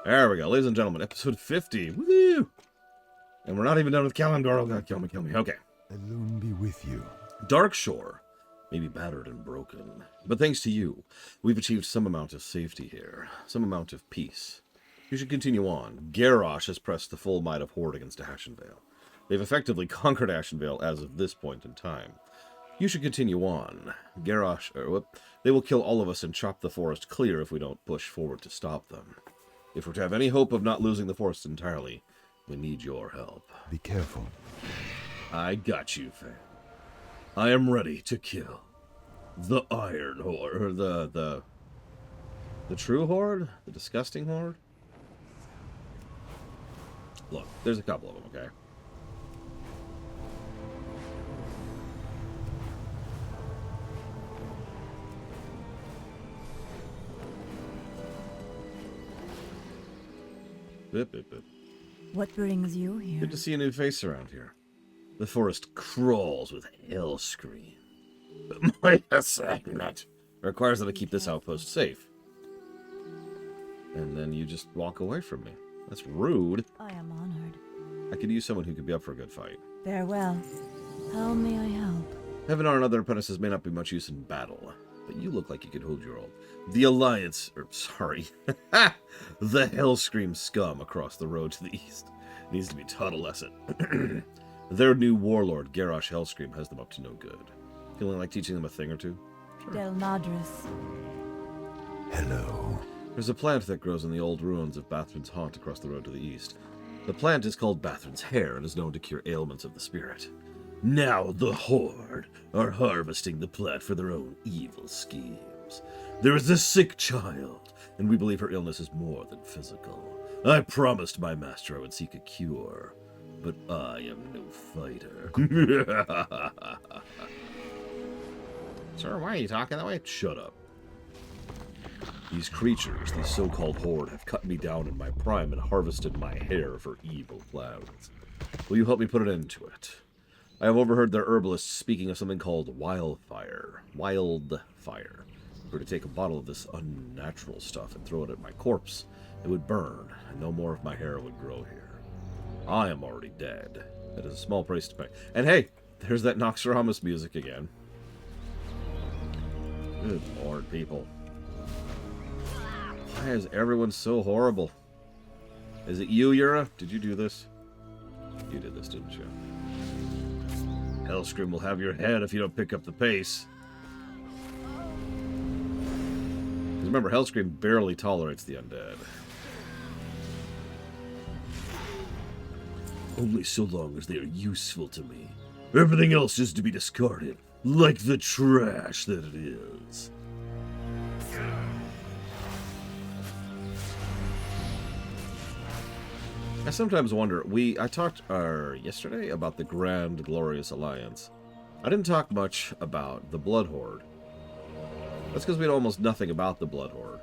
There we go, ladies and gentlemen, episode 50. Woo! And we're not even done with Kalimdor. Oh god, kill me. Okay. Alone be with you. Darkshore may be battered and broken, but thanks to you, we've achieved some amount of safety here, some amount of peace. You should continue on. Garrosh has pressed the full might of Horde against Ashenvale. They've effectively conquered Ashenvale as of this point in time. You should continue on. Garrosh, they will kill all of us and chop the forest clear if we don't push forward to stop them. If we're to have any hope of not losing the forest entirely, we need your help. Be careful. I got you, fam. I am ready to kill the Iron Horde, or the true Horde? The disgusting Horde? Look, there's a couple of them, okay? Bip, bip, bip. What brings you here? Good to see a new face around here. The forest crawls with hell scream. But my assignment requires that I keep this outpost safe. And then you just walk away from me. That's rude. I am honored. I could use someone who could be up for a good fight. Farewell. How may I help? Heavenar and other apprentices may not be much use in battle, but you look like you could hold your own. The Alliance, the Hellscream scum across the road to the east needs to be taught a lesson. Their new warlord, Garrosh Hellscream, has them up to no good. Feeling like teaching them a thing or two? Sure. Del Madras. Hello. There's a plant that grows in the old ruins of Bathrin's haunt across the road to the east. The plant is called Bathrin's hair and is known to cure ailments of the spirit. Now the Horde are harvesting the plant for their own evil schemes. There is a sick child, and we believe her illness is more than physical. I promised my master I would seek a cure, but I am no fighter. Sir, why are you talking that way? Shut up. These creatures, these so-called Horde, have cut me down in my prime and harvested my hair for evil plans. Will you help me put an end to it? I have overheard their herbalists speaking of something called wildfire. Wildfire. If we were to take a bottle of this unnatural stuff and throw it at my corpse, it would burn, and no more of my hair would grow here. I am already dead. That is a small price to pay. And hey, there's that Noxramas music again. Good lord, people. Why is everyone so horrible? Is it you, Yura? Did you do this? You did this, didn't you? Hellscream will have your head if you don't pick up the pace. Because remember, Hellscream barely tolerates the undead. Only so long as they are useful to me. Everything else is to be discarded, like the trash that it is. I sometimes wonder, I talked yesterday about the Grand Glorious Alliance. I didn't talk much about the Blood Horde. That's because we know almost nothing about the Blood Horde.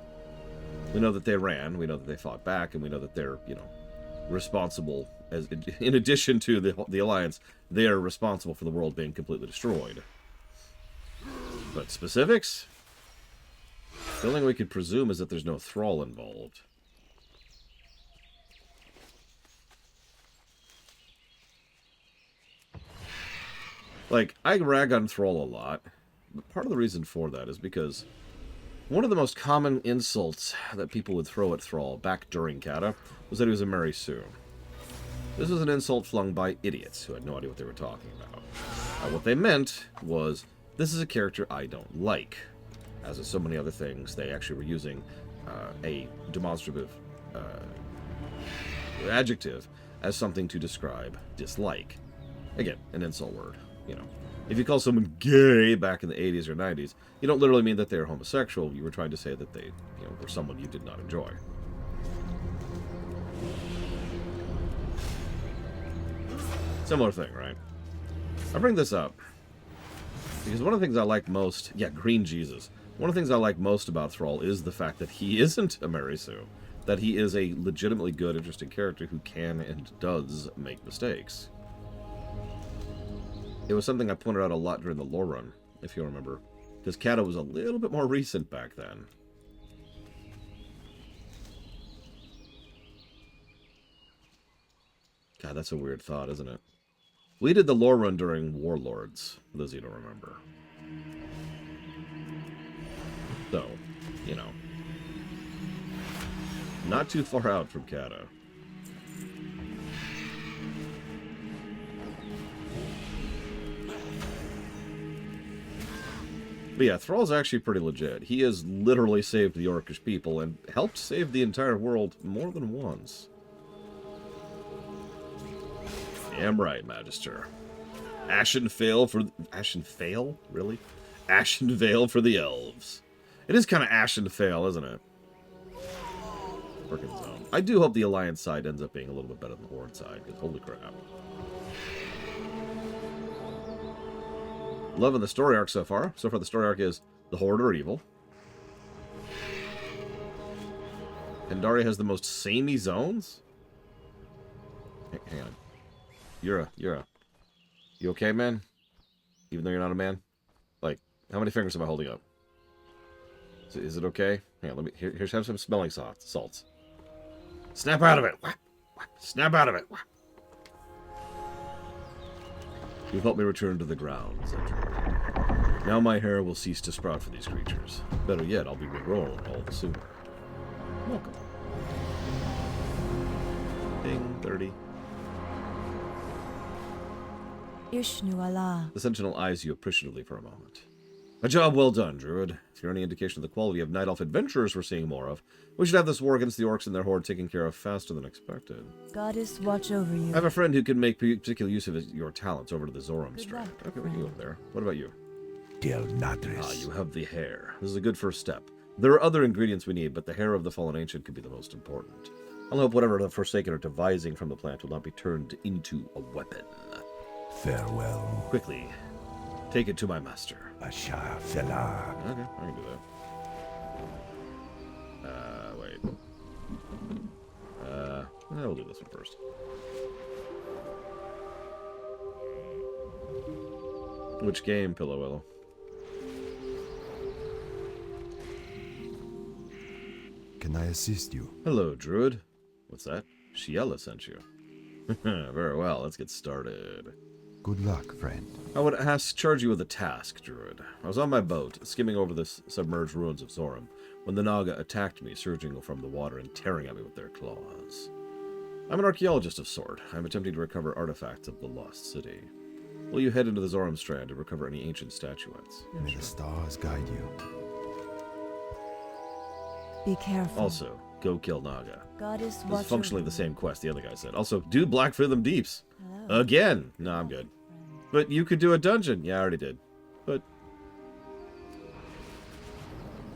We know that they ran, we know that they fought back, and we know that they're, responsible, in addition to the Alliance, they are responsible for the world being completely destroyed. But specifics? The only thing we could presume is that there's no Thrall involved. Like, I rag on Thrall a lot, but part of the reason for that is because one of the most common insults that people would throw at Thrall back during Kata was that he was a Mary Sue. This was an insult flung by idiots who had no idea what they were talking about. What they meant was, this is a character I don't like. As with so many other things, they actually were using a demonstrative adjective as something to describe dislike. Again, an insult word. If you call someone gay back in the 80s or 90s, you don't literally mean that they're homosexual. You were trying to say that they, were someone you did not enjoy. Similar thing, right? I bring this up because one of the things I like most, Green Jesus. One of the things I like most about Thrall is the fact that he isn't a Mary Sue. That he is a legitimately good, interesting character who can and does make mistakes. It was something I pointed out a lot during the lore run, if you remember. Because Kata was a little bit more recent back then. God, that's a weird thought, isn't it? We did the lore run during Warlords, for those of you who don't remember. So, you know. Not too far out from Kata. But yeah, Thrall's actually pretty legit. He has literally saved the Orcish people and helped save the entire world more than once. Damn right, Magister. Ashenvale for... Ashenvale? Really? Ashenvale for the elves. It is kind of Ashenvale, isn't it? Frickin' zone. I do hope the Alliance side ends up being a little bit better than the Horde side, because holy crap. Loving the story arc so far. So far the story arc is the Horde are evil. Pandaria has the most samey zones? Hang on. You okay, man? Even though you're not a man? Like, how many fingers am I holding up? Is it okay? Hang on, let me... Here's have some smelling salts. Snap out of it! Snap out of it! You've helped me return to the ground, said Druid. Now my hair will cease to sprout for these creatures. Better yet, I'll be regrown all the sooner. Welcome. Ding, 30. Ishnu Allah. The Sentinel eyes you appreciatively for a moment. A job well done, Druid. If you're any indication of the quality of Night Elf adventurers we're seeing more of, we should have this war against the orcs and their horde taken care of faster than expected. Goddess watch over you. I have a friend who can make particular use of your talents over to the Zoram Strand. luck, Okay, we can go over there. What about you? Del Natris. Ah, you have the hair. This is a good first step. There are other ingredients we need, but the hair of the fallen ancient could be the most important. I'll hope whatever the Forsaken are devising from the plant will not be turned into a weapon. Farewell. Quickly, take it to my master. Asha Fela. Okay, I can do that. Wait. We'll do this one first. Which game, Pillow Willow? Can I assist you? Hello, Druid. What's that? Shiella sent you. Very well, let's get started. Good luck, friend. I would charge you with a task, Druid. I was on my boat, skimming over the submerged ruins of Zoram, when the Naga attacked me, surging from the water and tearing at me with their claws. I'm an archaeologist of sort. I'm attempting to recover artifacts of the Lost City. Will you head into the Zoram Strand to recover any ancient statuettes? May the stars guide you. Be careful. Also, go kill Naga. Goddess This watch is functionally over the same quest the other guy said. Also, do Black Rhythm Deeps. Hello. Again! No, I'm good. But you could do a dungeon. Yeah, I already did. But...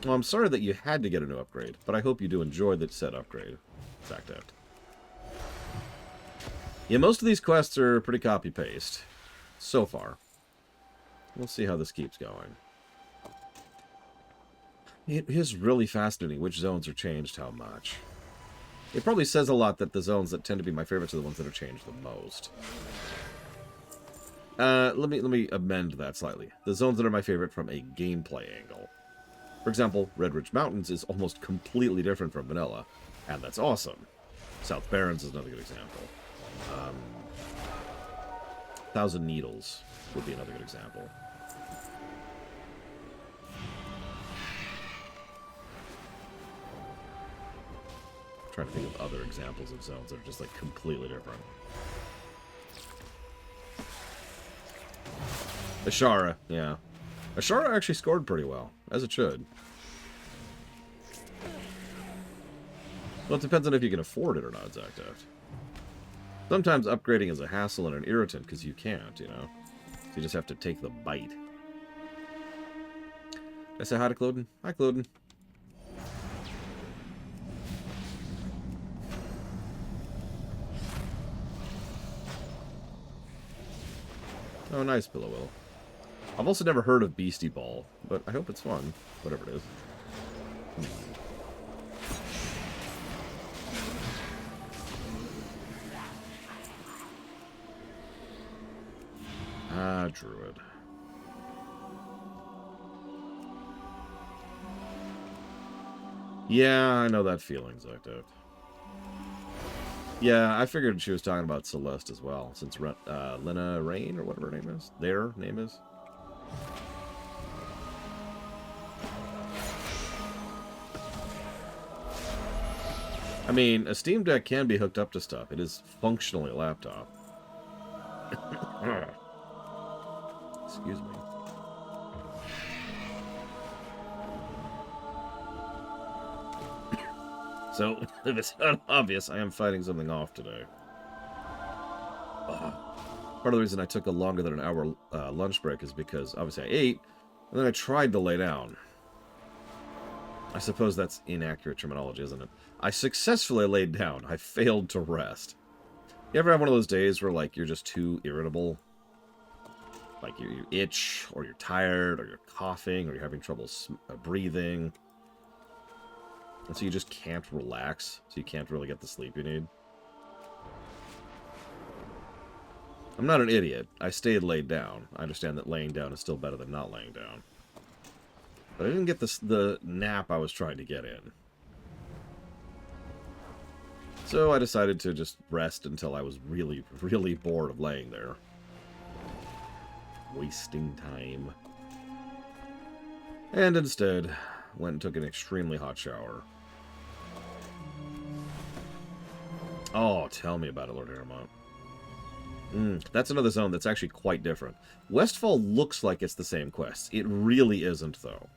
Well, I'm sorry that you had to get a new upgrade, but I hope you do enjoy the said upgrade. Fact out. Yeah, most of these quests are pretty copy-paste. So far. We'll see how this keeps going. It is really fascinating which zones are changed how much. It probably says a lot that the zones that tend to be my favorites are the ones that are changed the most. Let me amend that slightly. The zones that are my favorite from a gameplay angle. For example, Red Ridge Mountains is almost completely different from vanilla, and that's awesome. South Barrens is another good example. Thousand Needles would be another good example. I'm trying to think of other examples of zones that are just like completely different. Ashara, yeah. Ashara actually scored pretty well, as it should. Well, it depends on if you can afford it or not, Zactaft. Sometimes upgrading is a hassle and an irritant because you can't, you know? So you just have to take the bite. Did I say hi to Cloden? Hi, Cloden. Oh, nice, Pillow Will. I've also never heard of Beastie Ball, but I hope it's fun, whatever it is. Ah, Druid. Yeah, I know that feeling, Zactaft. Yeah, I figured she was talking about Celeste as well, since Lena Rain, or whatever her name is. Their name is. I mean, a Steam Deck can be hooked up to stuff. It is functionally a laptop. Excuse me. So, if it's not obvious, I am fighting something off today. Part of the reason I took a longer than an hour lunch break is because, obviously, I ate, and then I tried to lay down. I suppose that's inaccurate terminology, isn't it? I successfully laid down. I failed to rest. You ever have one of those days where, like, you're just too irritable? Like, you itch, or you're tired, or you're coughing, or you're having trouble breathing. And so you just can't relax, so you can't really get the sleep you need. I'm not an idiot. I stayed laid down. I understand that laying down is still better than not laying down. But I didn't get the nap I was trying to get in. So I decided to just rest until I was really, really bored of laying there. Wasting time. And instead, went and took an extremely hot shower. Oh, tell me about it, Lord Aramont. That's another zone that's actually quite different. Westfall looks like it's the same quests. It really isn't, though.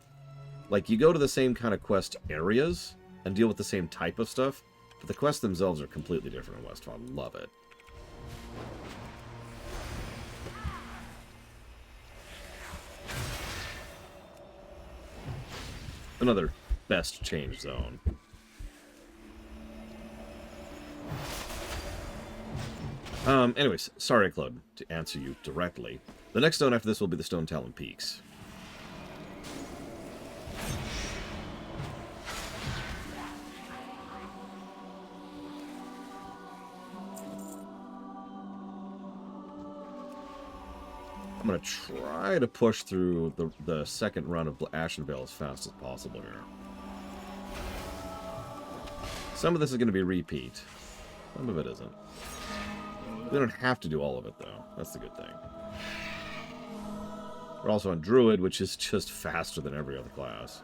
Like, you go to the same kind of quest areas and deal with the same type of stuff, but the quests themselves are completely different in Westfall. Love it. Another best change zone. Anyways, sorry, Claude, to answer you directly. The next zone after this will be the Stone Talon Peaks. I'm going to try to push through the second run of Ashenvale as fast as possible here. Some of this is going to be repeat. Some of it isn't. We don't have to do all of it, though. That's the good thing. We're also on Druid, which is just faster than every other class.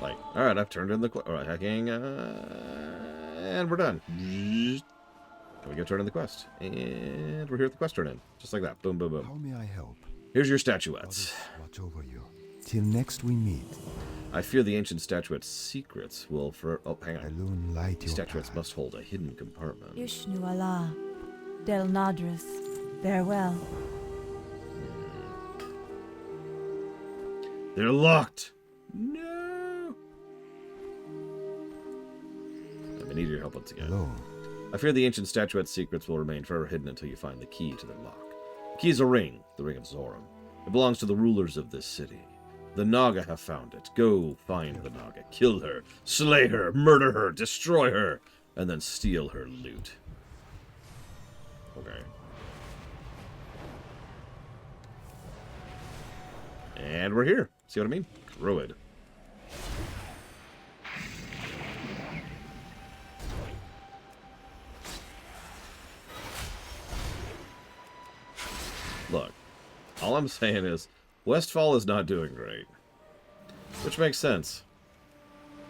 Like, alright, I've turned in the... Alright, hacking, and we're done. And we go turn in the quest. And we're here at the quest turn in. Just like that. Boom, boom, boom. How may I help? Here's your statuettes. Watch over you. Till next we meet. I fear the ancient statuette's secrets will Oh, hang on. Alone light These your statuettes path. must hold a hidden compartment. Ishnu Allah. Del Nadris. Farewell. They're locked! No! I'm in need of your help once again. Alone. I fear the ancient statuette's secrets will remain forever hidden until you find the key to their lock. The key is a ring, the Ring of Zoram. It belongs to the rulers of this city. The Naga have found it. Go find the Naga, kill her, slay her, murder her, destroy her, and then steal her loot. Okay. And we're here. See what I mean? Druid. Look, all I'm saying is, Westfall is not doing great. Which makes sense.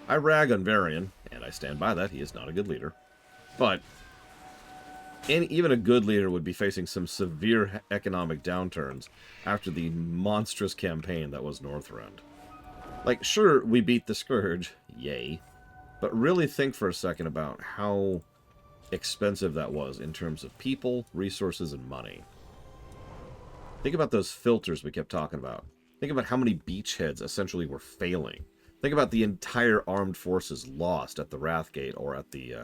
I rag on Varian, and I stand by that, he is not a good leader. But, even a good leader would be facing some severe economic downturns after the monstrous campaign that was Northrend. Like, sure, we beat the Scourge, yay, but really think for a second about how expensive that was in terms of people, resources, and money. Think about those filters we kept talking about. Think about how many beachheads essentially were failing. Think about the entire armed forces lost at the Wrath Gate or at the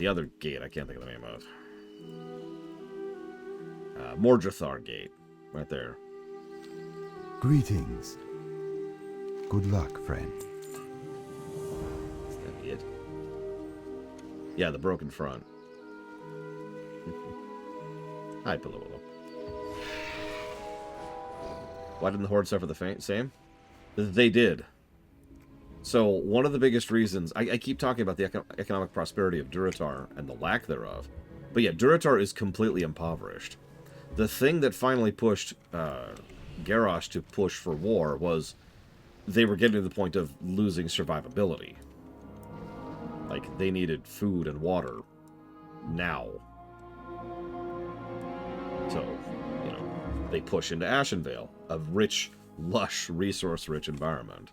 other gate I can't think of the name of. Mordrathar Gate. Right there. Greetings. Good luck, friend. Is that it? Yeah, the broken front. Hi, Pillow. Why didn't the Horde suffer the same? They did. So one of the biggest reasons I keep talking about the economic prosperity of Durotar and the lack thereof, but yeah, Durotar is completely impoverished. The thing that finally pushed Garrosh to push for war was they were getting to the point of losing survivability. Like, they needed food and water now. So, you know, they push into Ashenvale, a rich, lush, resource-rich environment.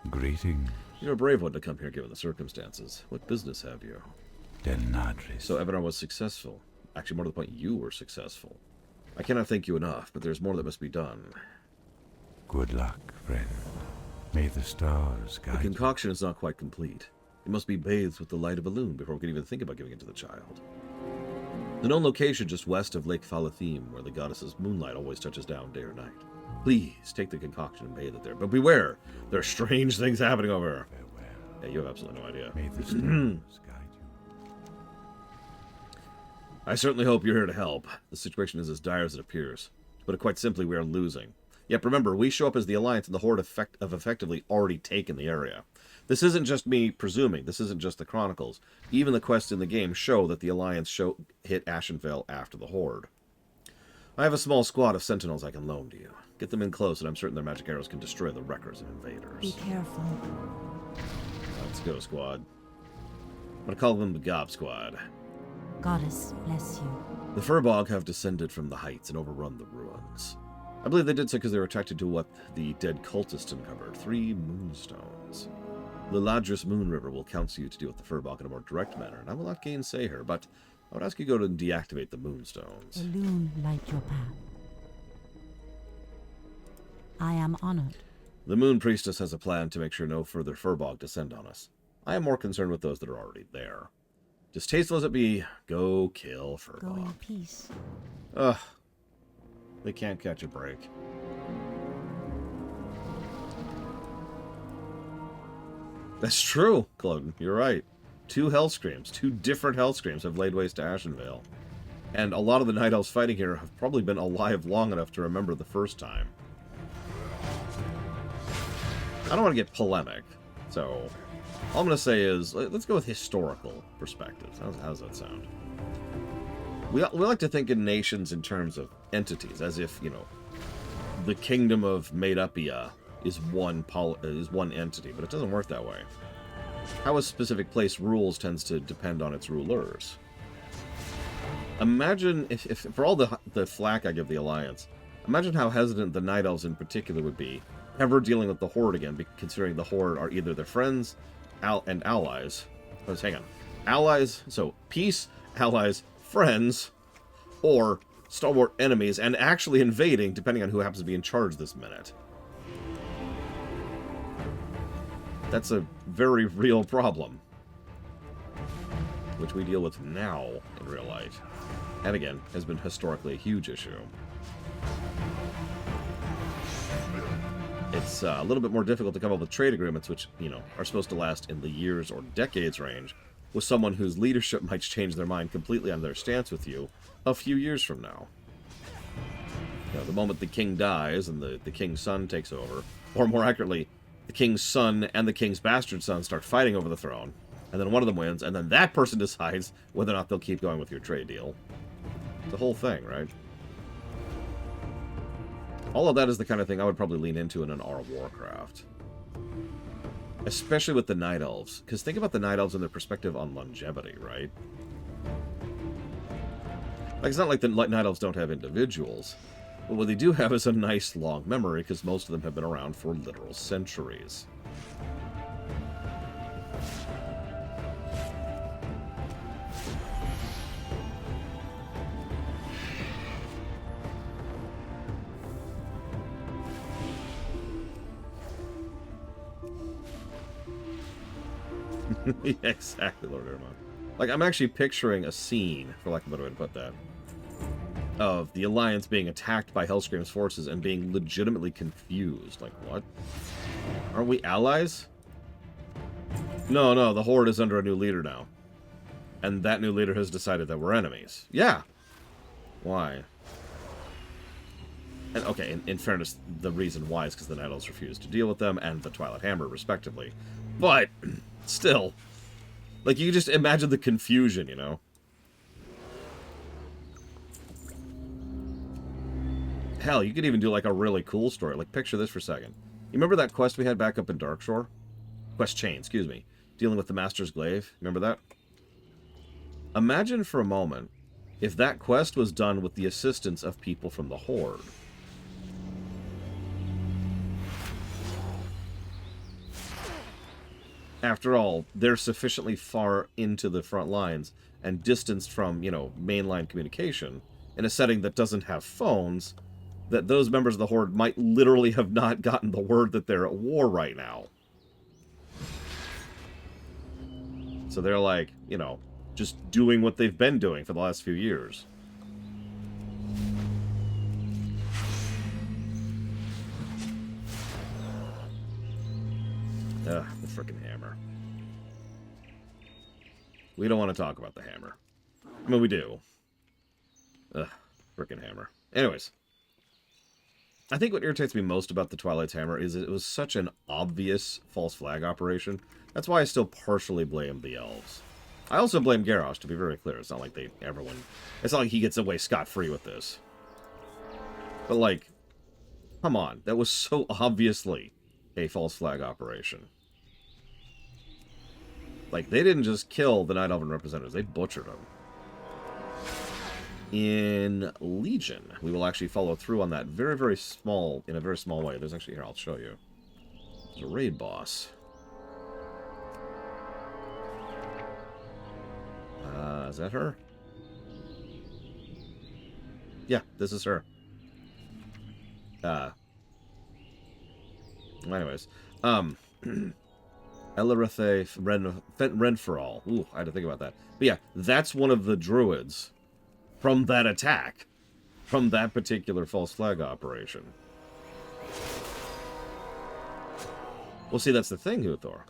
Greetings, You're a brave one to come here given the circumstances. What business have you? Del Nadris. So Evanar was successful. Actually, more to the point, you were successful. I cannot thank you enough, but there's more that must be done. Good luck, friend. May the stars The guide you. concoction is not quite complete. It must be bathed with the light of a loon before we can even think about giving it to the child. The known location just west of Lake Falathim, where the goddess's moonlight always touches down day or night. Please, take the concoction and bathe it there. But beware, there are strange things happening over here. Farewell. Yeah, you have absolutely no idea. May the stars guide you. I certainly hope you're here to help. The situation is as dire as it appears. But quite simply, we are losing. Yep, remember, we show up as the Alliance and the Horde have effectively already taken the area. This isn't just me presuming. This isn't just the Chronicles. Even the quests in the game show that the Alliance hit Ashenvale after the Horde. I have a small squad of sentinels I can loan to you. Get them in close, and I'm certain their magic arrows can destroy the wreckers and invaders. Be careful. Let's go, squad. I'm gonna call them the Gob Squad. Goddess bless you. The Furbog have descended from the heights and overrun the ruins. I believe they did so because they were attracted to what the dead cultist uncovered. 3 moonstones. Liladris Moon River will counsel you to deal with the Furbog in a more direct manner, and I will not gainsay her, but I would ask you to go to deactivate the moonstones. The loon light your path. I am honored. The Moon Priestess has a plan to make sure no further Furbog descend on us. I am more concerned with those that are already there. Distasteful as it be, go kill Go in Furbog. peace. Ugh. They can't catch a break. That's true, Cloden. You're right. 2 Hellscreams, 2 different Hellscreams have laid waste to Ashenvale. And a lot of the Night Elves fighting here have probably been alive long enough to remember the first time. I don't want to get polemic, so all I'm going to say is, let's go with historical perspectives. How does that sound? We like to think in nations in terms of entities, as if, you know, the kingdom of Maidupia is one entity, but it doesn't work that way. How a specific place rules tends to depend on its rulers. Imagine, if for all the flack I give the Alliance, imagine how hesitant the Night Elves in particular would be ever dealing with the Horde again, considering the Horde are either their friends and allies. Hang on. Allies, so peace, allies, friends, or stalwart enemies, and actually invading, depending on who happens to be in charge this minute. That's a very real problem, which we deal with now in real life, and again, has been historically a huge issue. It's a little bit more difficult to come up with trade agreements, which, you know, are supposed to last in the years or decades range, with someone whose leadership might change their mind completely on their stance with you a few years from now. You know, the moment the king dies and the king's son takes over, or more accurately, the king's son and the king's bastard son start fighting over the throne, and then one of them wins, and then that person decides whether or not they'll keep going with your trade deal. It's the whole thing, right? All of that is the kind of thing I would probably lean into in an R Warcraft. Especially with the Night Elves. Because think about the Night Elves and their perspective on longevity, right? Like, it's not like the Night Elves don't have individuals. But what they do have is a nice long memory, because most of them have been around for literal centuries. Yeah, exactly, Lord Irma. Like, I'm actually picturing a scene, for lack of a better way to put that, of the Alliance being attacked by Hellscream's forces and being legitimately confused. Like, what? Aren't we allies? No, the Horde is under a new leader now. And that new leader has decided that we're enemies. Yeah. Why? And okay, in fairness, the reason why is because the Night Elves refused to deal with them and the Twilight Hammer, respectively. But, still, like, you just imagine the confusion, you know? Hell, you could even do, like, a really cool story. Like, picture this for a second. You remember that quest we had back up in Darkshore? Quest chain, excuse me. Dealing with the Master's Glaive. Remember that? Imagine for a moment if that quest was done with the assistance of people from the Horde. After all, they're sufficiently far into the front lines and distanced from, you know, mainline communication in a setting that doesn't have phones, that those members of the Horde might literally have not gotten the word that they're at war right now. So they're like, you know, just doing what they've been doing for the last few years. Ugh, the frickin' hammer. We don't want to talk about the hammer. I mean, we do. Ugh, frickin' hammer. Anyways. I think what irritates me most about the Twilight's hammer is it was such an obvious false flag operation. That's why I still partially blame the elves. I also blame Garrosh, to be very clear. It's not like it's not like he gets away scot-free with this. But, like, come on. That was so obviously a false flag operation. Like, they didn't just kill the Night Elven representatives. They butchered them. In Legion, we will actually follow through on that in a very small way. There's actually, here, I'll show you. There's a raid boss. Is that her? Yeah, this is her. Anyways. Elarethe Renferal. Ooh, I had to think about that. But yeah, that's one of the druids from that attack. From that particular false flag operation. Well, see, that's the thing, Huthor.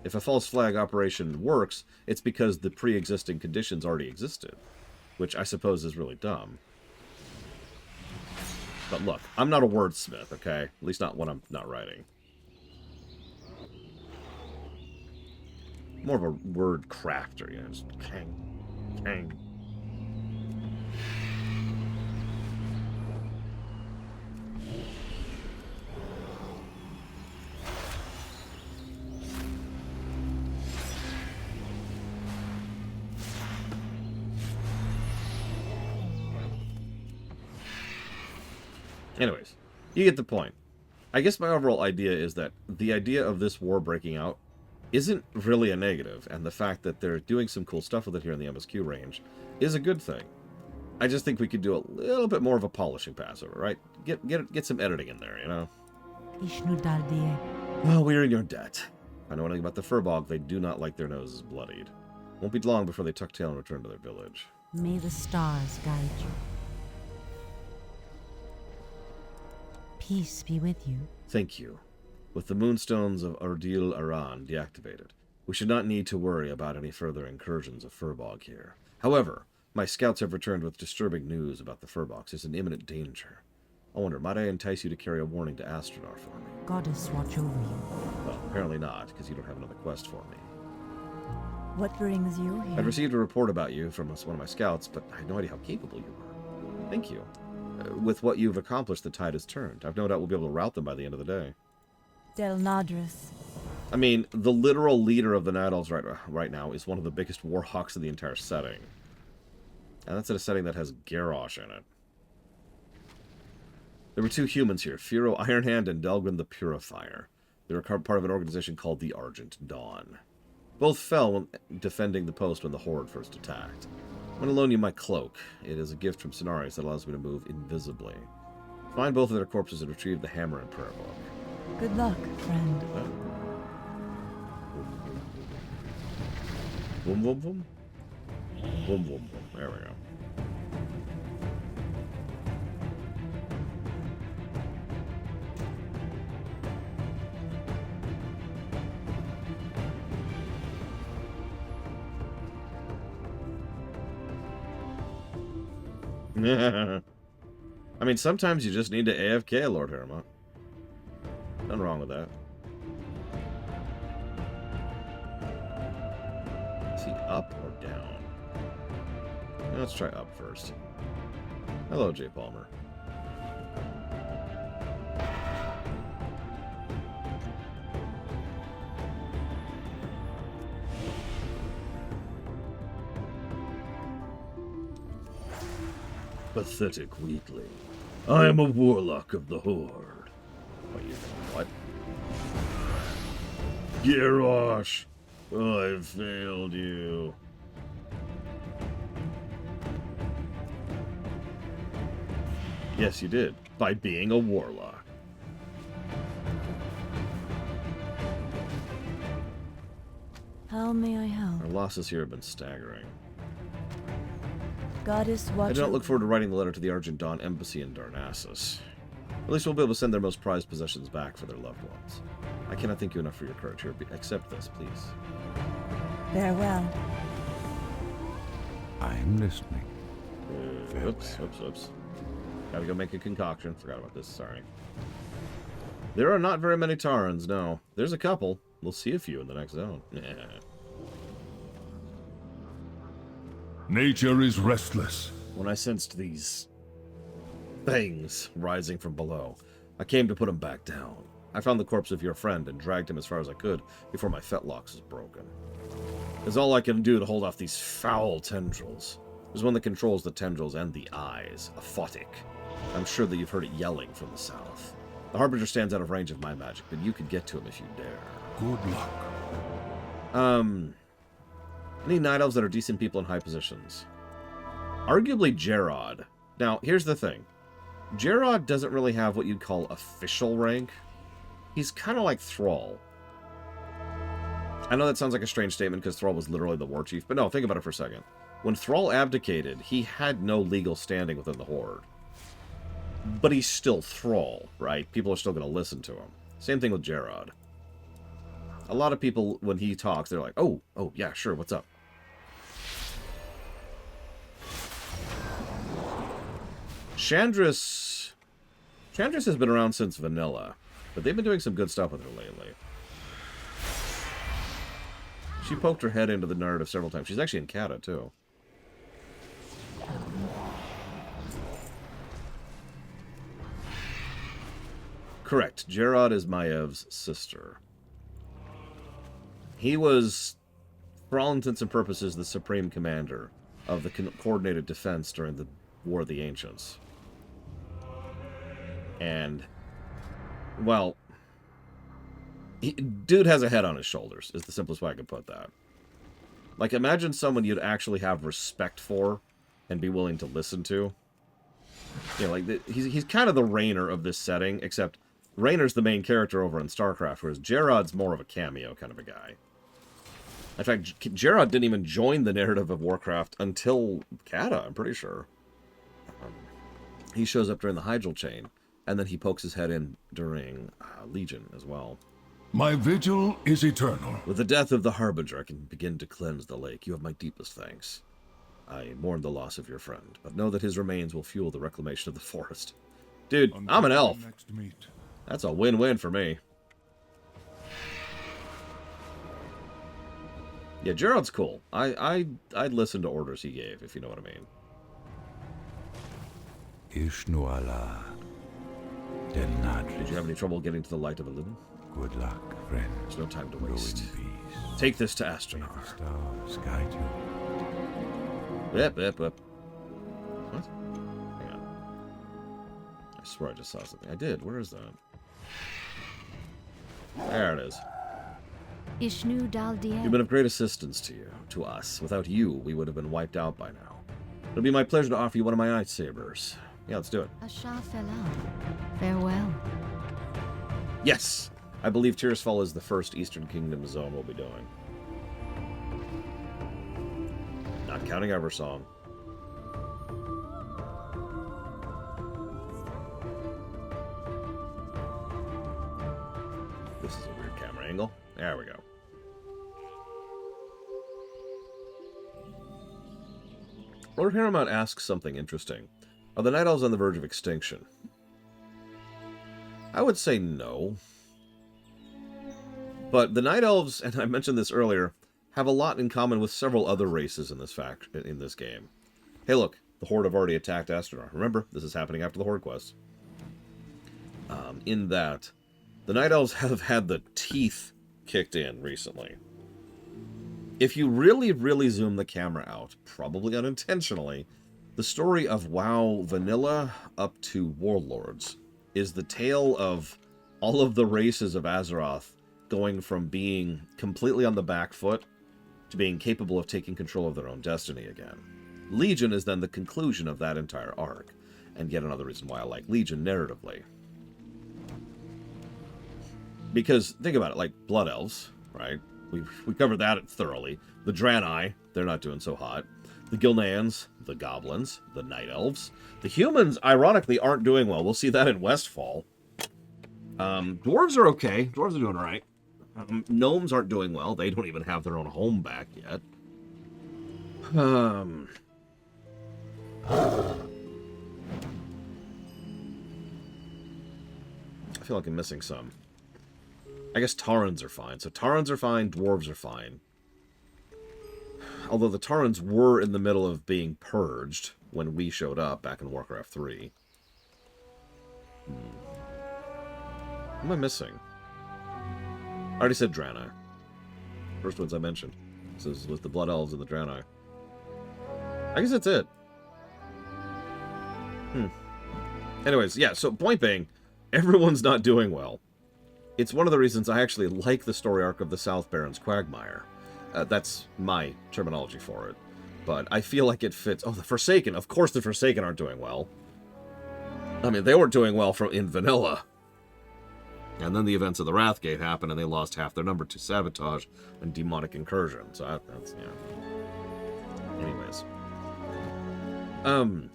If a false flag operation works, it's because the pre-existing conditions already existed. Which I suppose is really dumb. But look, I'm not a wordsmith, okay? At least not when I'm not writing. More of a word crafter, you know, just kang. Anyways, you get the point. I guess my overall idea is that the idea of this war breaking out isn't really a negative, and the fact that they're doing some cool stuff with it here in the MSQ range is a good thing. I just think we could do a little bit more of a polishing pass over, right? Get some editing in there, you know? Well, we're in your debt. If I know anything about the Furbog, they do not like their noses bloodied. Won't be long before they tuck tail and return to their village. May the stars guide you. Peace be with you. Thank you. With the moonstones of Ardil Aran deactivated, we should not need to worry about any further incursions of Furbog here. However, my scouts have returned with disturbing news about the Furbogs. There's an imminent danger. I wonder, might I entice you to carry a warning to Astrodar for me? Goddess watch over you. Well, apparently not, because you don't have another quest for me. What brings you here? I've received a report about you from one of my scouts, but I had no idea how capable you were. Thank you. With what you've accomplished, the tide has turned. I've no doubt we'll be able to rout them by the end of the day. Del Nadris. I mean, the literal leader of the Night Elves right now is one of the biggest warhawks in the entire setting. And that's in a setting that has Garrosh in it. There were two humans here, Firo Ironhand and Delgrin the Purifier. They were part of an organization called the Argent Dawn. Both fell when defending the post when the Horde first attacked. I'm going to loan you my cloak. It is a gift from Cenarius that allows me to move invisibly. Find both of their corpses and retrieve the hammer and prayer book. Good luck, friend. Boom, boom, boom. Boom, boom, boom. There we go. I mean, sometimes you just need to AFK, Lord Harriman. Nothing wrong with that. Is he up or down? Let's try up first. Hello, Jay Palmer. Pathetic weakling. I am a warlock of the Horde. Wait, you're what? Garrosh! I've failed you. Yes, you did. By being a warlock. How may I help? Our losses here have been staggering. Goddess, watch I do not over. look forward to writing the letter to the Argent Dawn Embassy in Darnassus. At least we'll be able to send their most prized possessions back for their loved ones. I cannot thank you enough for your courage here. Accept this, please. Farewell. I'm listening. Oops. Gotta go make a concoction. Forgot about this, sorry. There are not very many Tarans, no. There's a couple. We'll see a few in the next zone. Nature is restless. When I sensed these things rising from below, I came to put them back down. I found the corpse of your friend and dragged him as far as I could before my fetlocks was broken. It's all I can do to hold off these foul tendrils. There's one that controls the tendrils and the eyes, a photic. I'm sure that you've heard it yelling from the south. The Harbinger stands out of range of my magic, but you could get to him if you dare. Good luck. Any night elves that are decent people in high positions? Arguably Gerard. Now, here's the thing. Gerard doesn't really have what you'd call official rank. He's kind of like Thrall. I know that sounds like a strange statement because Thrall was literally the war chief, but no, think about it for a second. When Thrall abdicated, he had no legal standing within the Horde. But he's still Thrall, right? People are still going to listen to him. Same thing with Gerard. A lot of people, when he talks, they're like, oh, yeah, sure, what's up? Chandris has been around since Vanilla, but they've been doing some good stuff with her lately. She poked her head into the narrative several times. She's actually in Kata, too. Correct. Gerard is Maev's sister. He was, for all intents and purposes, the supreme commander of the coordinated defense during the War of the Ancients. And, well, dude has a head on his shoulders, is the simplest way I could put that. Like, imagine someone you'd actually have respect for and be willing to listen to. You know, like, he's kind of the Raynor of this setting, except Raynor's the main character over in StarCraft, whereas Gerard's more of a cameo kind of a guy. In fact, Gerard didn't even join the narrative of Warcraft until Kata, I'm pretty sure. He shows up during the Hydral Chain, and then he pokes his head in during Legion as well. My vigil is eternal. With the death of the Harbinger, I can begin to cleanse the lake. You have my deepest thanks. I mourn the loss of your friend, but know that his remains will fuel the reclamation of the forest. Dude, Until I'm an we elf. next meet. That's a win-win for me. Yeah, Gerard's cool. I'd listen to orders he gave, if you know what I mean. Ishnuala. Did you Denadris. have any trouble getting to the light of Illumin? Good luck, friend. There's no time to Go in waste. peace. Take this to May the Astronar. stars guide you. Yep. What? Hang on. I swear I just saw something. I did. Where is that? There it is. Ishnu Daldien. You've been of great assistance to us. Without you, we would have been wiped out by now. It'll be my pleasure to offer you one of my lightsabers. Yeah, let's do it. Ashenvale. Farewell. Yes! I believe Tearsfall is the first Eastern Kingdom zone we'll be doing. Not counting Eversong. This is a weird camera angle. There we go. Lord Harriman asks something interesting. Are the Night Elves on the verge of extinction? I would say no. But the Night Elves, and I mentioned this earlier, have a lot in common with several other races in this game. Hey look, the Horde have already attacked Astronor. Remember, this is happening after the Horde quest. In that, the Night Elves have had the teeth kicked in recently. If you really, really zoom the camera out, probably unintentionally, the story of WoW Vanilla up to Warlords is the tale of all of the races of Azeroth going from being completely on the back foot to being capable of taking control of their own destiny again. Legion is then the conclusion of that entire arc, and yet another reason why I like Legion narratively. Because, think about it, like Blood Elves, right? We covered that thoroughly. The Draenei, they're not doing so hot. The Gilneans, the Goblins, the Night Elves. The humans, ironically, aren't doing well. We'll see that in Westfall. Dwarves are okay. Dwarves are doing all right. Gnomes aren't doing well. They don't even have their own home back yet. I feel like I'm missing some. I guess Taurens are fine. So Taurens are fine, Dwarves are fine. Although the Taurens were in the middle of being purged when we showed up back in Warcraft 3. What am I missing? I already said Draenei. First ones I mentioned. So this was the Blood Elves and the Draenei. I guess that's it. Anyways, yeah, so point being, everyone's not doing well. It's one of the reasons I actually like the story arc of the South Baron's Quagmire. That's my terminology for it. But I feel like it fits... Oh, the Forsaken. Of course the Forsaken aren't doing well. I mean, they weren't doing well in Vanilla. And then the events of the Wrathgate happened, and they lost half their number to Sabotage and Demonic Incursion. So that's, yeah. Anyways. And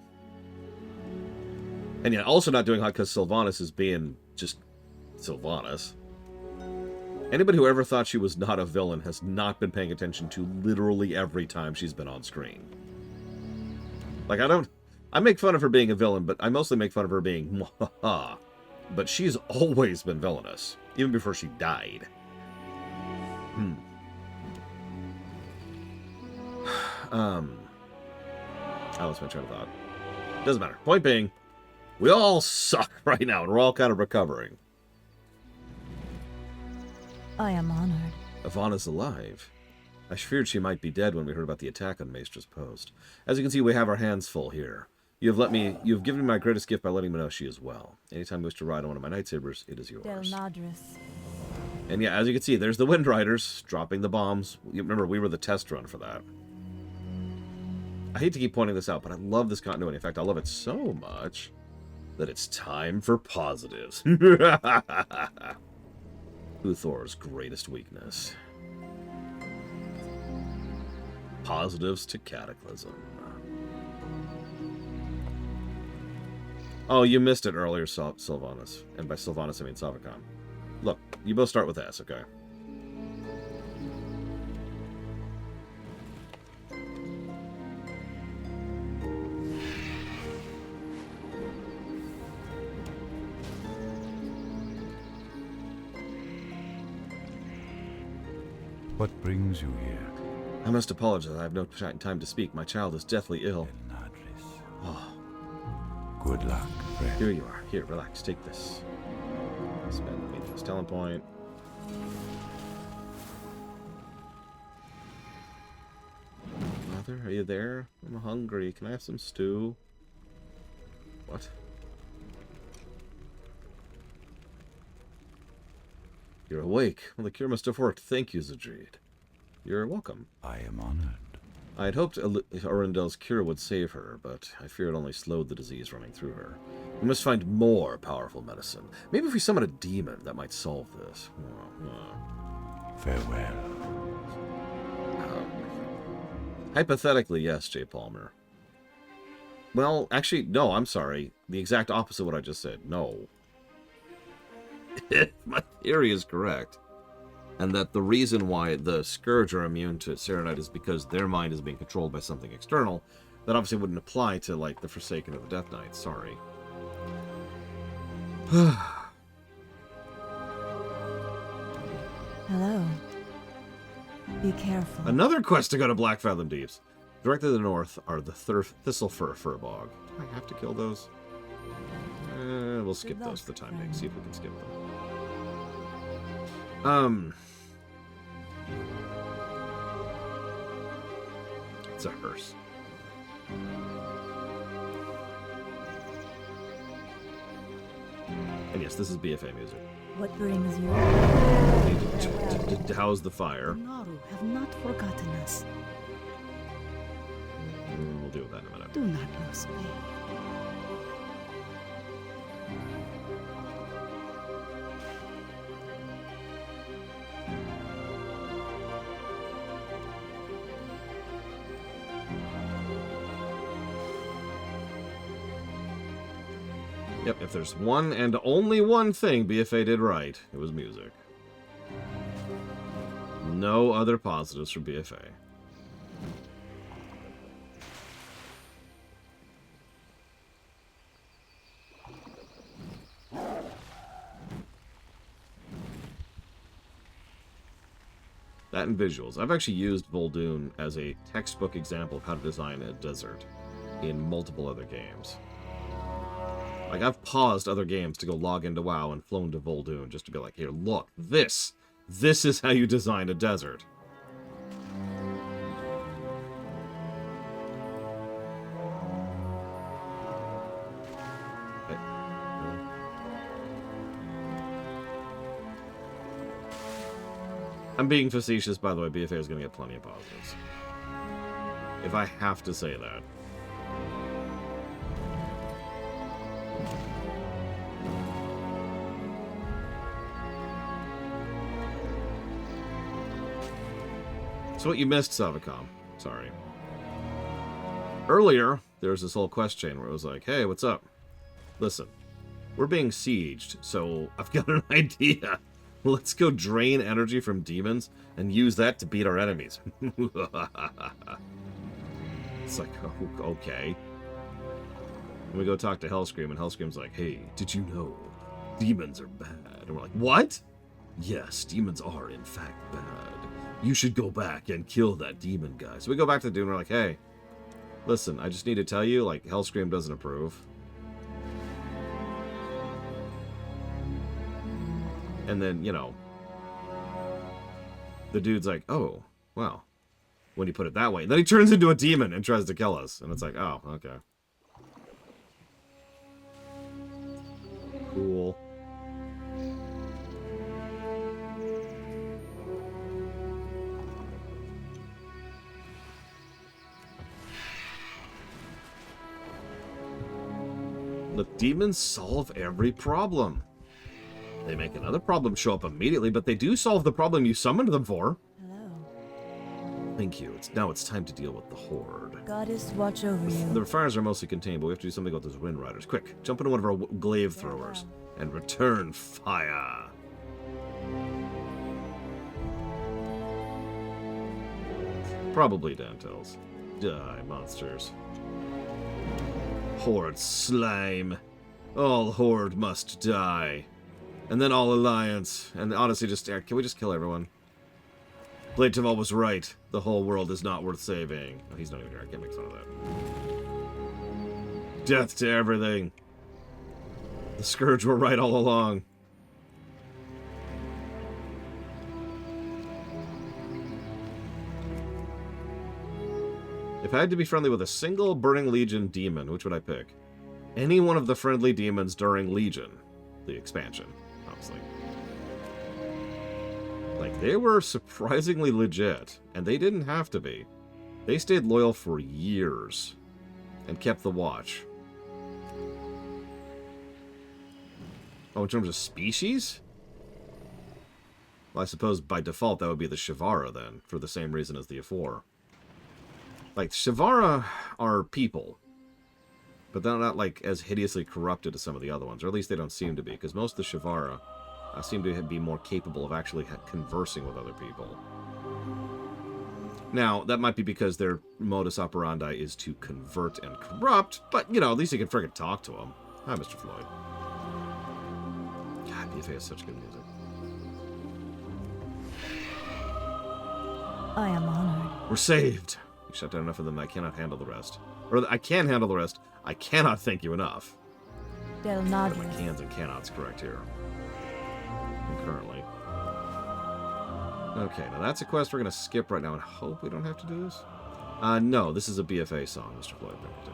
yeah, also not doing hot because Sylvanas is being just Sylvanas. Anybody who ever thought she was not a villain has not been paying attention to literally every time she's been on screen. Like, I make fun of her being a villain, but I mostly make fun of her being mwahaha. But she's always been villainous, even before she died. I lost my train of thought. Doesn't matter. Point being, we all suck right now, and we're all kind of recovering. I am honored. Ivana's alive. I feared she might be dead when we heard about the attack on Maestra's post. As you can see, we have our hands full here. You have given me my greatest gift by letting me know she is well. Anytime you wish to ride on one of my lightsabers, it is yours. Del Nadris. And yeah, as you can see, there's the Wind Riders dropping the bombs. You remember, we were the test run for that. I hate to keep pointing this out, but I love this continuity. In fact, I love it so much that it's time for positives. Uthor's greatest weakness. Positives to Cataclysm. Oh, you missed it earlier, Sylvanas. And by Sylvanas, I mean Savacon. Look, you both start with S, okay? What brings you here? I must apologize. I have no time to speak. My child is deathly ill. Nadris. Oh, Good luck, friend. here you are. Here, relax. Take this. Spend me this talent point. Mother, are you there? I'm hungry. Can I have some stew? What? You're awake. Well, the cure must have worked. Thank you, Zadrid. You're welcome. I am honored. I had hoped Arendel's cure would save her, but I fear it only slowed the disease running through her. We must find more powerful medicine. Maybe if we summon a demon, that might solve this. Farewell. Hypothetically, yes, J. Palmer. Well, actually, no, I'm sorry. The exact opposite of what I just said. No. If my theory is correct, and that the reason why the Scourge are immune to Serenite is because their mind is being controlled by something external, That obviously wouldn't apply to, like, the Forsaken or the Death Knight. Sorry. Hello. Be careful. Another quest to go to Blackfathom Deeps. Directly to the north are the Thistlefur Furbog. Do I have to kill those? We'll skip those for the time being. See if we can skip them. It's a hearse. And yes, this is BFA music. What brings you? To house the fire. Naru have not forgotten us. We'll deal with that in a minute. Do not lose faith. Yep, if there's one and only one thing BFA did right, it was music. No other positives for BFA. That and visuals. I've actually used Vol'dun as a textbook example of how to design a desert in multiple other games. Like, I've paused other games to go log into WoW and flown to Vol'dun just to be like, here, look, this is how you design a desert. Okay. I'm being facetious, by the way. BFA is going to get plenty of positives. If I have to say that. So what you missed, Savicom. Sorry. Earlier, there was this whole quest chain where it was like, hey, what's up? Listen, we're being sieged, so I've got an idea. Let's go drain energy from demons and use that to beat our enemies. It's like, oh, okay. And we go talk to Hellscream, and Hellscream's like, hey, did you know demons are bad? And we're like, what? Yes, demons are, in fact, bad. You should go back and kill that demon guy. So we go back to the dude and we're like, hey, listen, I just need to tell you, like, Hellscream doesn't approve. And then, you know, the dude's like, oh, well, when you put it that way. Then he turns into a demon and tries to kill us. And it's like, oh, okay. Cool. Look, demons solve every problem. They make another problem show up immediately, but they do solve the problem you summoned them for. Hello. Thank you. Now it's time to deal with the Horde. Goddess, watch over you. The fires are mostly contained, but we have to do something about those Wind Riders. Quick, jump into one of our glaive throwers and return fire. Probably Dantel's. Die, monsters. Horde slime. All Horde must die. And then all Alliance. And honestly, just can we just kill everyone? Blade Taval was right. The whole world is not worth saving. Oh, he's not even here. I can't make fun of that. Death to everything. The Scourge were right all along. If I had to be friendly with a single Burning Legion demon, which would I pick? Any one of the friendly demons during Legion. The expansion, obviously. Like, they were surprisingly legit, and they didn't have to be. They stayed loyal for years, and kept the watch. Oh, in terms of species? Well, I suppose by default that would be the Shivara, then, for the same reason as the Afor. Like, Shivara are people, but they're not, like, as hideously corrupted as some of the other ones, or at least they don't seem to be, because most of the Shivara seem to be more capable of actually conversing with other people. Now, that might be because their modus operandi is to convert and corrupt, but, you know, at least you can friggin' talk to them. Hi, Mr. Floyd. God, BFA has such good music. I am honored. We're saved! You shut down enough of them, I cannot handle the rest. Or, I can handle the rest. I cannot thank you enough. Del My Nadius. cans and cannots correct here. Concurrently. Okay, now that's a quest we're going to skip right now and hope we don't have to do this. No, this is a BFA song, Mr. Floyd Pemberton.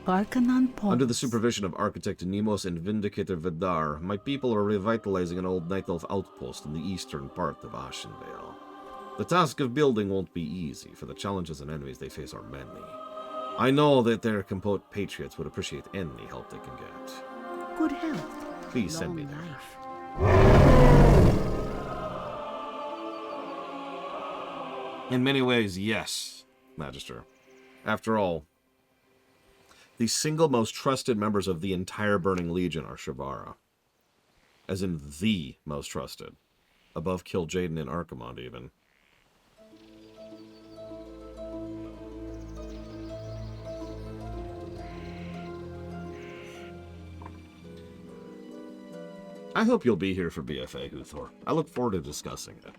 Barkanan Pons. Under the supervision of Architect Nemos and Vindicator Vidar, my people are revitalizing an old Night Elf outpost in the eastern part of Ashenvale. The task of building won't be easy, for the challenges and enemies they face are many. I know that their compatriots would appreciate any help they can get. Good health. Please send me Long there. life. In many ways, yes, Magister. After all, the single most trusted members of the entire Burning Legion are Shavara. As in, the most trusted. Above Kil'jaeden and Archimonde, even. I hope you'll be here for BFA, Huthor. I look forward to discussing it.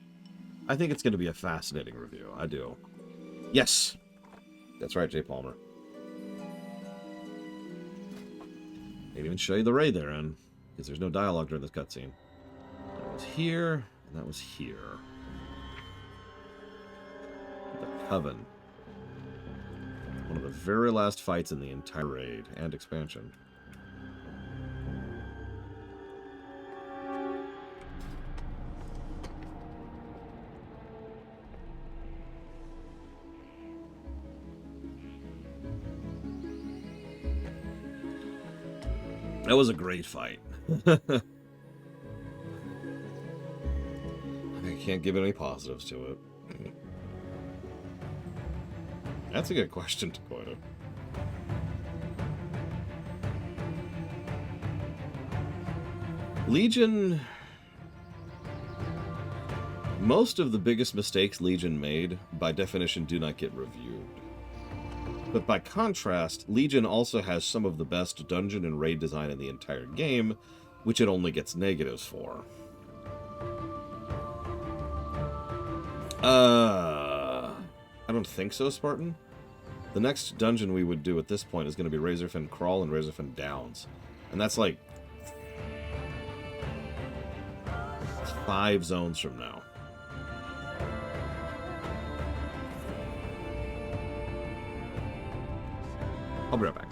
I think it's going to be a fascinating review. I do. Yes! That's right, Jay Palmer. Maybe even show you the raid they're in, because there's no dialogue during this cutscene. That was here, and that was here. The Coven. One of the very last fights in the entire raid and expansion. That was a great fight. I can't give any positives to it. That's a good question, Dakota. Legion... Most of the biggest mistakes Legion made, by definition, do not get reviewed. But by contrast, Legion also has some of the best dungeon and raid design in the entire game, which it only gets negatives for. I don't think so, Spartan. The next dungeon we would do at this point is going to be Razorfin Crawl and Razorfin Downs. And that's like 5 zones from now. I'll be right back.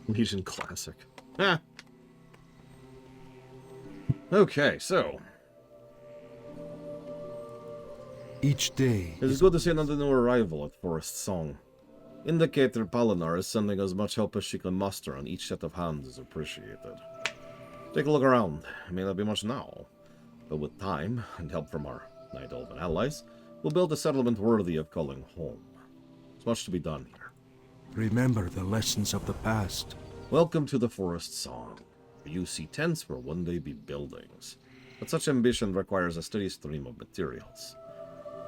Legion Classic. Ah. Okay, so. Each day It is good to see another new arrival at Forest Song. Indicator Palinar is sending as much help as she can muster, and each set of hands is appreciated. Take a look around. It may not be much now, but with time and help from our Night Elven allies, we'll build a settlement worthy of calling home. There's much to be done here. Remember the lessons of the past. Welcome to the Forest Song, where you see tents will one day be buildings. But such ambition requires a steady stream of materials.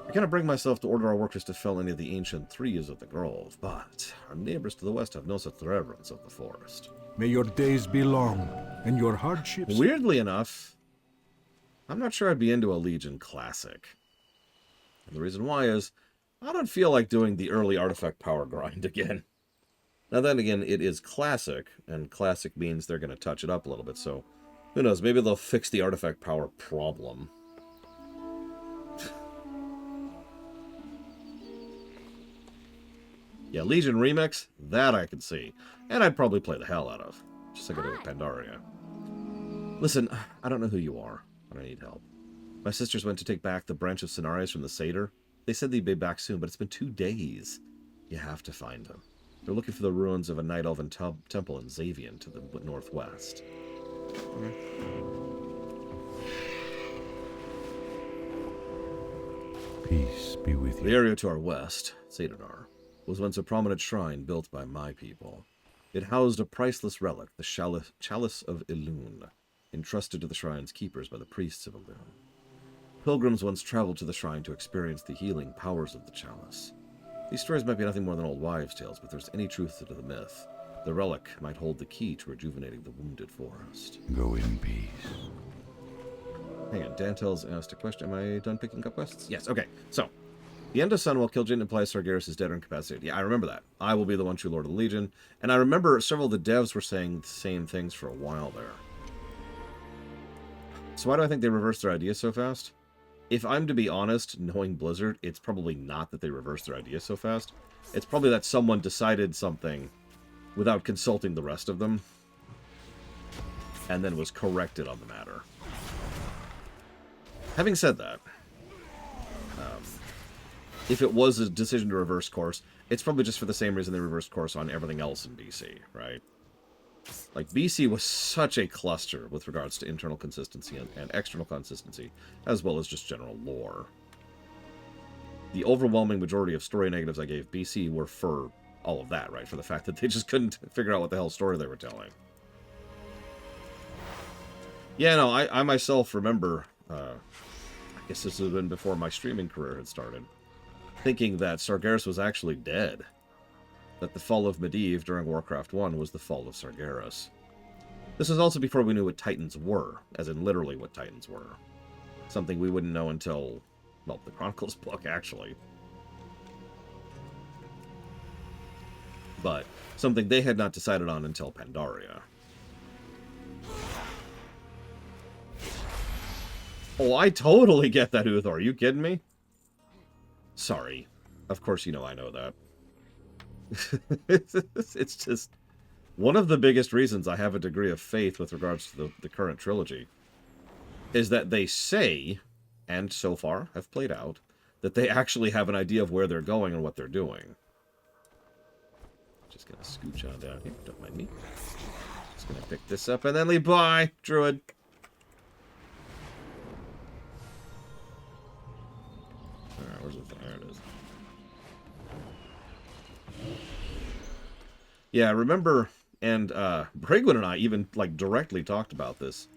I cannot bring myself to order our workers to fell any of the ancient trees of the grove, but our neighbors to the west have no such reverence of the forest. May your days be long, and your hardships... Weirdly enough, I'm not sure I'd be into a Legion Classic. And the reason why is, I don't feel like doing the early artifact power grind again. Now then again, it is Classic, and Classic means they're going to touch it up a little bit, so who knows, maybe they'll fix the artifact power problem. Yeah, Legion Remix, that I could see. And I'd probably play the hell out of. Just like I did with Pandaria. Listen, I don't know who you are, but I need help. My sisters went to take back the branch of Cenarius from the Satyr. They said they'd be back soon, but it's been 2 days. You have to find them. They're looking for the ruins of a Night Elven temple in Xavian to the northwest. Okay. Peace be with you. The area to our west, Sadanar, was once a prominent shrine built by my people. It housed a priceless relic, the Chalice of Elune, entrusted to the shrine's keepers by the priests of Elune. Pilgrims once traveled to the shrine to experience the healing powers of the chalice. These stories might be nothing more than old wives' tales, but if there's any truth to the myth, the relic might hold the key to rejuvenating the wounded forest. Go in peace. Hang on, Dantel's asked a question. Am I done picking up quests? Yes, okay. So, the end of Sun will kill Jin implies Sargeras is dead or incapacitated. Yeah, I remember that. I will be the one true Lord of the Legion. And I remember several of the devs were saying the same things for a while there. So why do I think they reversed their idea so fast? If I'm to be honest, knowing Blizzard, it's probably not that they reversed their idea so fast. It's probably that someone decided something without consulting the rest of them, and then was corrected on the matter. Having said that, if it was a decision to reverse course, it's probably just for the same reason they reversed course on everything else in BC, right? Like, BC was such a cluster with regards to internal consistency and external consistency, as well as just general lore. The overwhelming majority of story negatives I gave BC were for all of that, right? For the fact that they just couldn't figure out what the hell story they were telling. Yeah, no, I myself remember, I guess this would have been before my streaming career had started, thinking that Sargeras was actually dead. That the fall of Medivh during Warcraft 1 was the fall of Sargeras. This was also before we knew what Titans were, as in literally what Titans were. Something we wouldn't know until, well, the Chronicles book, actually. But something they had not decided on until Pandaria. Oh, I totally get that, Uthor. Are you kidding me? Sorry. Of course you know I know that. It's just one of the biggest reasons I have a degree of faith with regards to the current trilogy is that they say, and so far have played out, that they actually have an idea of where they're going and what they're doing. Just gonna scooch on down here, don't mind me. Just gonna pick this up and then leave. Bye, Druid. Alright, where's the thing? There it is. Yeah, I remember, and Bragwin and I even, like, directly talked about this.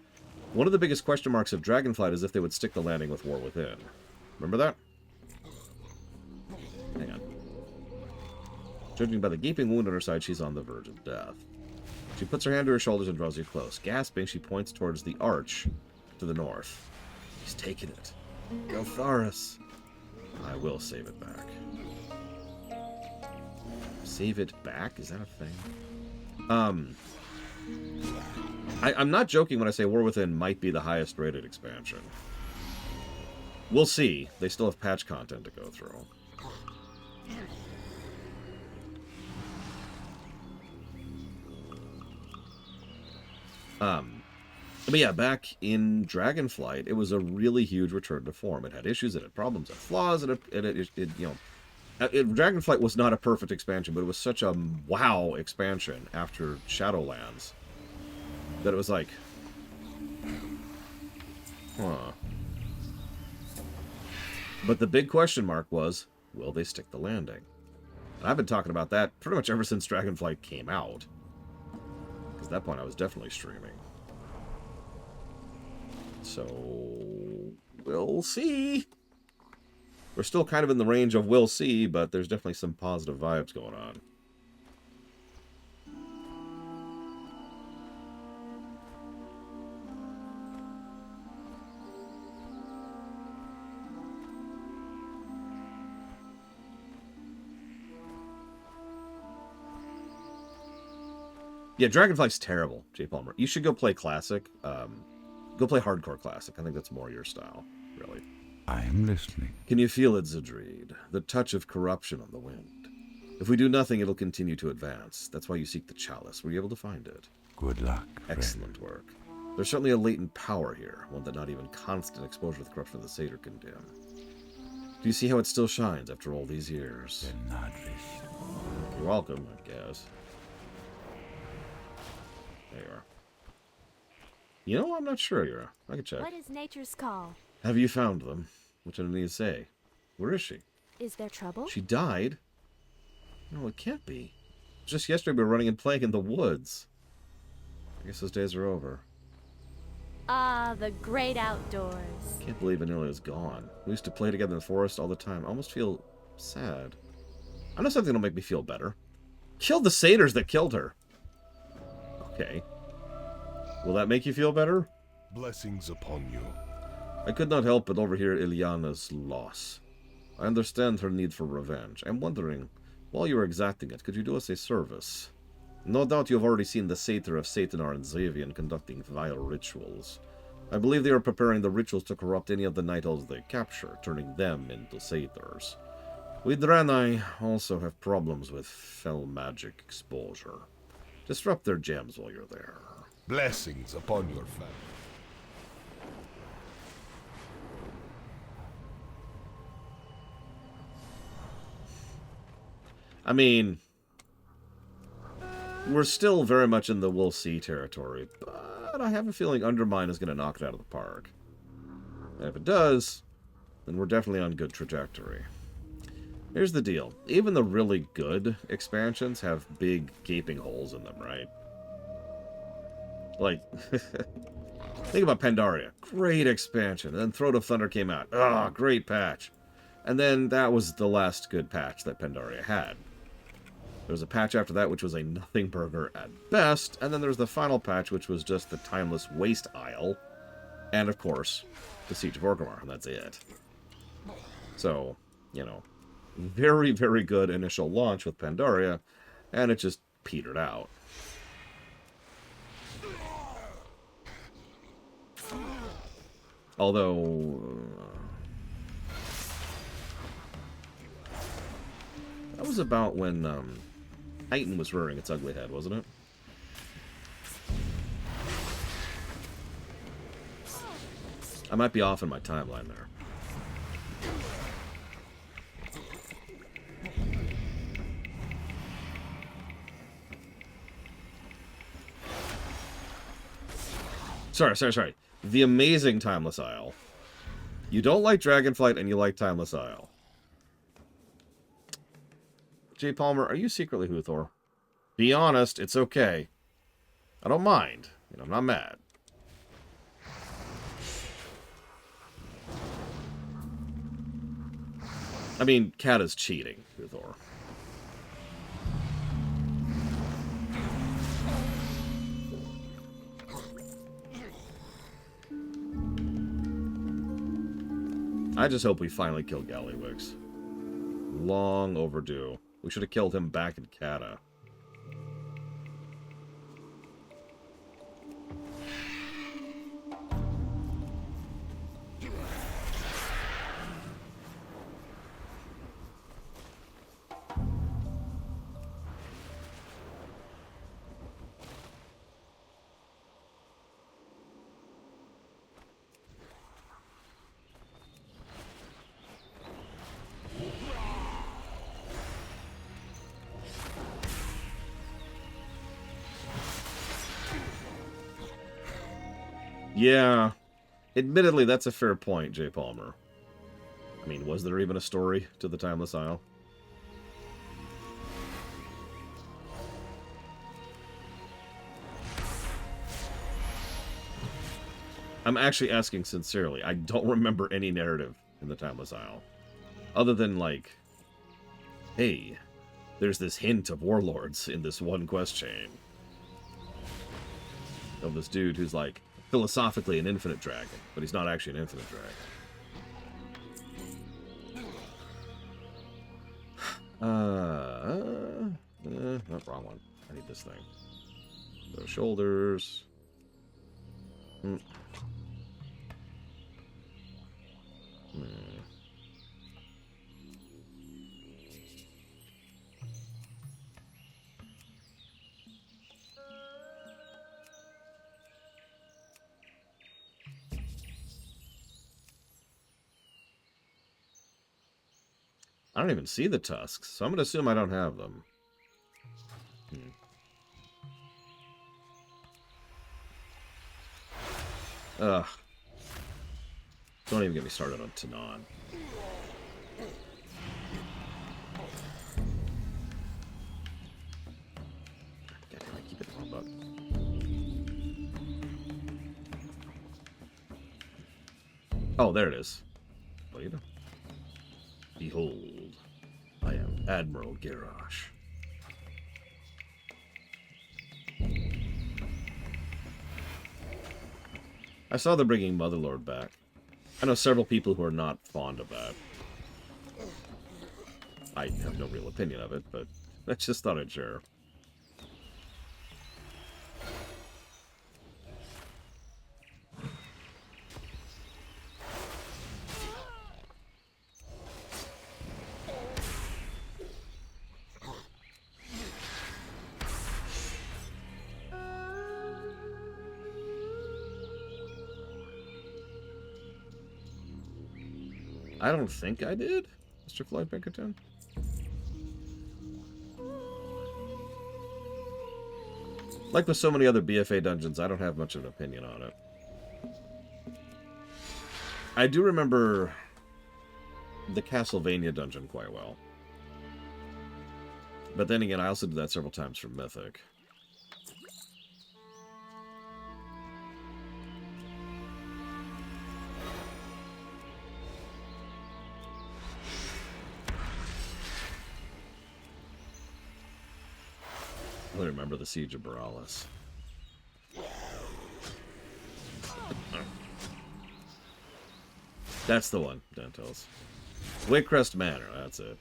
One of the biggest question marks of Dragonflight is if they would stick the landing with War Within. Remember that? Hang on. Judging by the gaping wound on her side, she's on the verge of death. She puts her hand to her shoulders and draws you close. Gasping, she points towards the arch to the north. He's taken it. Go Tharis. I will save it back. Save it back? Is that a thing? I'm not joking when I say War Within might be the highest rated expansion. We'll see. They still have patch content to go through. But yeah, back in Dragonflight, it was a really huge return to form. It had issues, it had problems, it had flaws, and it you know... Dragonflight was not a perfect expansion, but it was such a wow expansion after Shadowlands that it was like, huh. But the big question mark was, will they stick the landing? And I've been talking about that pretty much ever since Dragonflight came out. Because at that point I was definitely streaming. So, we'll see. We're still kind of in the range of we'll see, but there's definitely some positive vibes going on. Yeah, Dragonflight's terrible, J. Palmer. You should go play Classic. Go play Hardcore Classic. I think that's more your style, really. I am listening. Can you feel it, Zedreed? The touch of corruption on the wind. If we do nothing, it'll continue to advance. That's why you seek the chalice. Were you able to find it? Good luck, friend. Excellent work. There's certainly a latent power here, one that not even constant exposure to the corruption of the Satyr can dim. Do you see how it still shines after all these years? You're welcome, I guess. There you are. You know, I'm not sure, Yura. I can check. What is nature's call? Have you found them? What did I need to say? Where is she? Is there trouble? She died? No, it can't be. Just yesterday we were running and playing in the woods. I guess those days are over. Ah, the great outdoors. Can't believe Anelia is gone. We used to play together in the forest all the time. I almost feel sad. I know something that'll make me feel better. Kill the satyrs that killed her. Okay. Will that make you feel better? Blessings upon you. I could not help but overhear Ilyana's loss. I understand her need for revenge. I'm wondering, while you are exacting it, could you do us a service? No doubt you have already seen the Satyr of Satanar and Xavian conducting vile rituals. I believe they are preparing the rituals to corrupt any of the Night Elves they capture, turning them into Satyrs. We Draenei also have problems with fell magic exposure. Disrupt their gems while you're there. Blessings upon your family. I mean, we're still very much in the we'll see territory, but I have a feeling Undermine is going to knock it out of the park. And if it does, then we're definitely on good trajectory. Here's the deal. Even the really good expansions have big gaping holes in them, right? Like, think about Pandaria. Great expansion. And then Throat of Thunder came out. Ah, great patch. And then that was the last good patch that Pandaria had. There was a patch after that which was a nothing burger at best, and then there was the final patch which was just the Timeless Waste Isle, and of course, the Siege of Orgrimmar, and that's it. So, you know, very, very good initial launch with Pandaria, and it just petered out. Although... that was about when Titan was rearing its ugly head, wasn't it? I might be off in my timeline there. Sorry. The amazing Timeless Isle. You don't like Dragonflight and you like Timeless Isle. J. Palmer, are you secretly Huthor? Be honest, it's okay. I don't mind. You know, I'm not mad. I mean, Cat is cheating, Huthor. I just hope we finally kill Gallywix. Long overdue. We should have killed him back in Kata. Yeah, admittedly, that's a fair point, J. Palmer. I mean, was there even a story to the Timeless Isle? I'm actually asking sincerely. I don't remember any narrative in the Timeless Isle. Other than, like, hey, there's this hint of warlords in this one quest chain. Of this dude who's, like, philosophically an infinite dragon, but he's not actually an infinite dragon. Not wrong one. I need this thing. So shoulders. I don't even see the tusks, so I'm going to assume I don't have them. Ugh. Don't even get me started on Tanan. God damn, I keep it wrong button. Oh, there it is. What do you do? Behold, I am Admiral Garrosh. I saw they're bringing Motherlord back. I know several people who are not fond of that. I have no real opinion of it, but I just thought I'd share. I don't think I did, Mr. Floyd Pinkerton. Like with so many other BFA dungeons, I don't have much of an opinion on it. I do remember the Castlevania dungeon quite well. But then again, I also did that several times for Mythic. I remember the Siege of Borealis. That's the one, Dentals. Wakecrest Manor, that's it.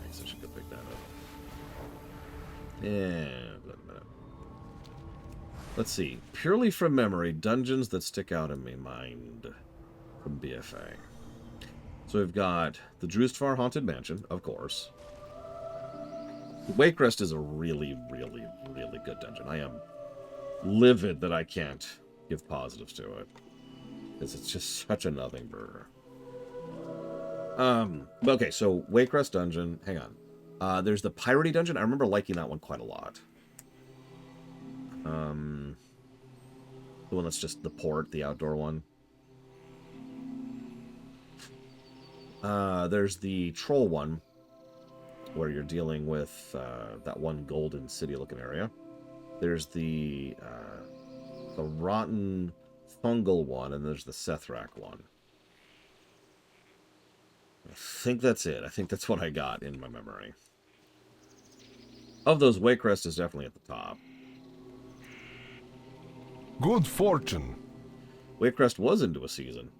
Nice, I should go pick that up. Yeah, wait a minute. Let's see. Purely from memory, dungeons that stick out in my mind from BFA. So we've got the Drustvar Haunted Mansion, of course. Wakecrest is a really, really, really good dungeon. I am livid that I can't give positives to it, because it's just such a nothing burger. Okay, so Wakecrest dungeon. Hang on. There's the Piratey dungeon. I remember liking that one quite a lot. The one that's just the port, the outdoor one. There's the troll one, where you're dealing with that one golden city-looking area. There's the rotten fungal one, and there's the Sethrak one. I think that's it. I think that's what I got in my memory. Of those, Wakecrest is definitely at the top. Good fortune. Wakecrest was into a season.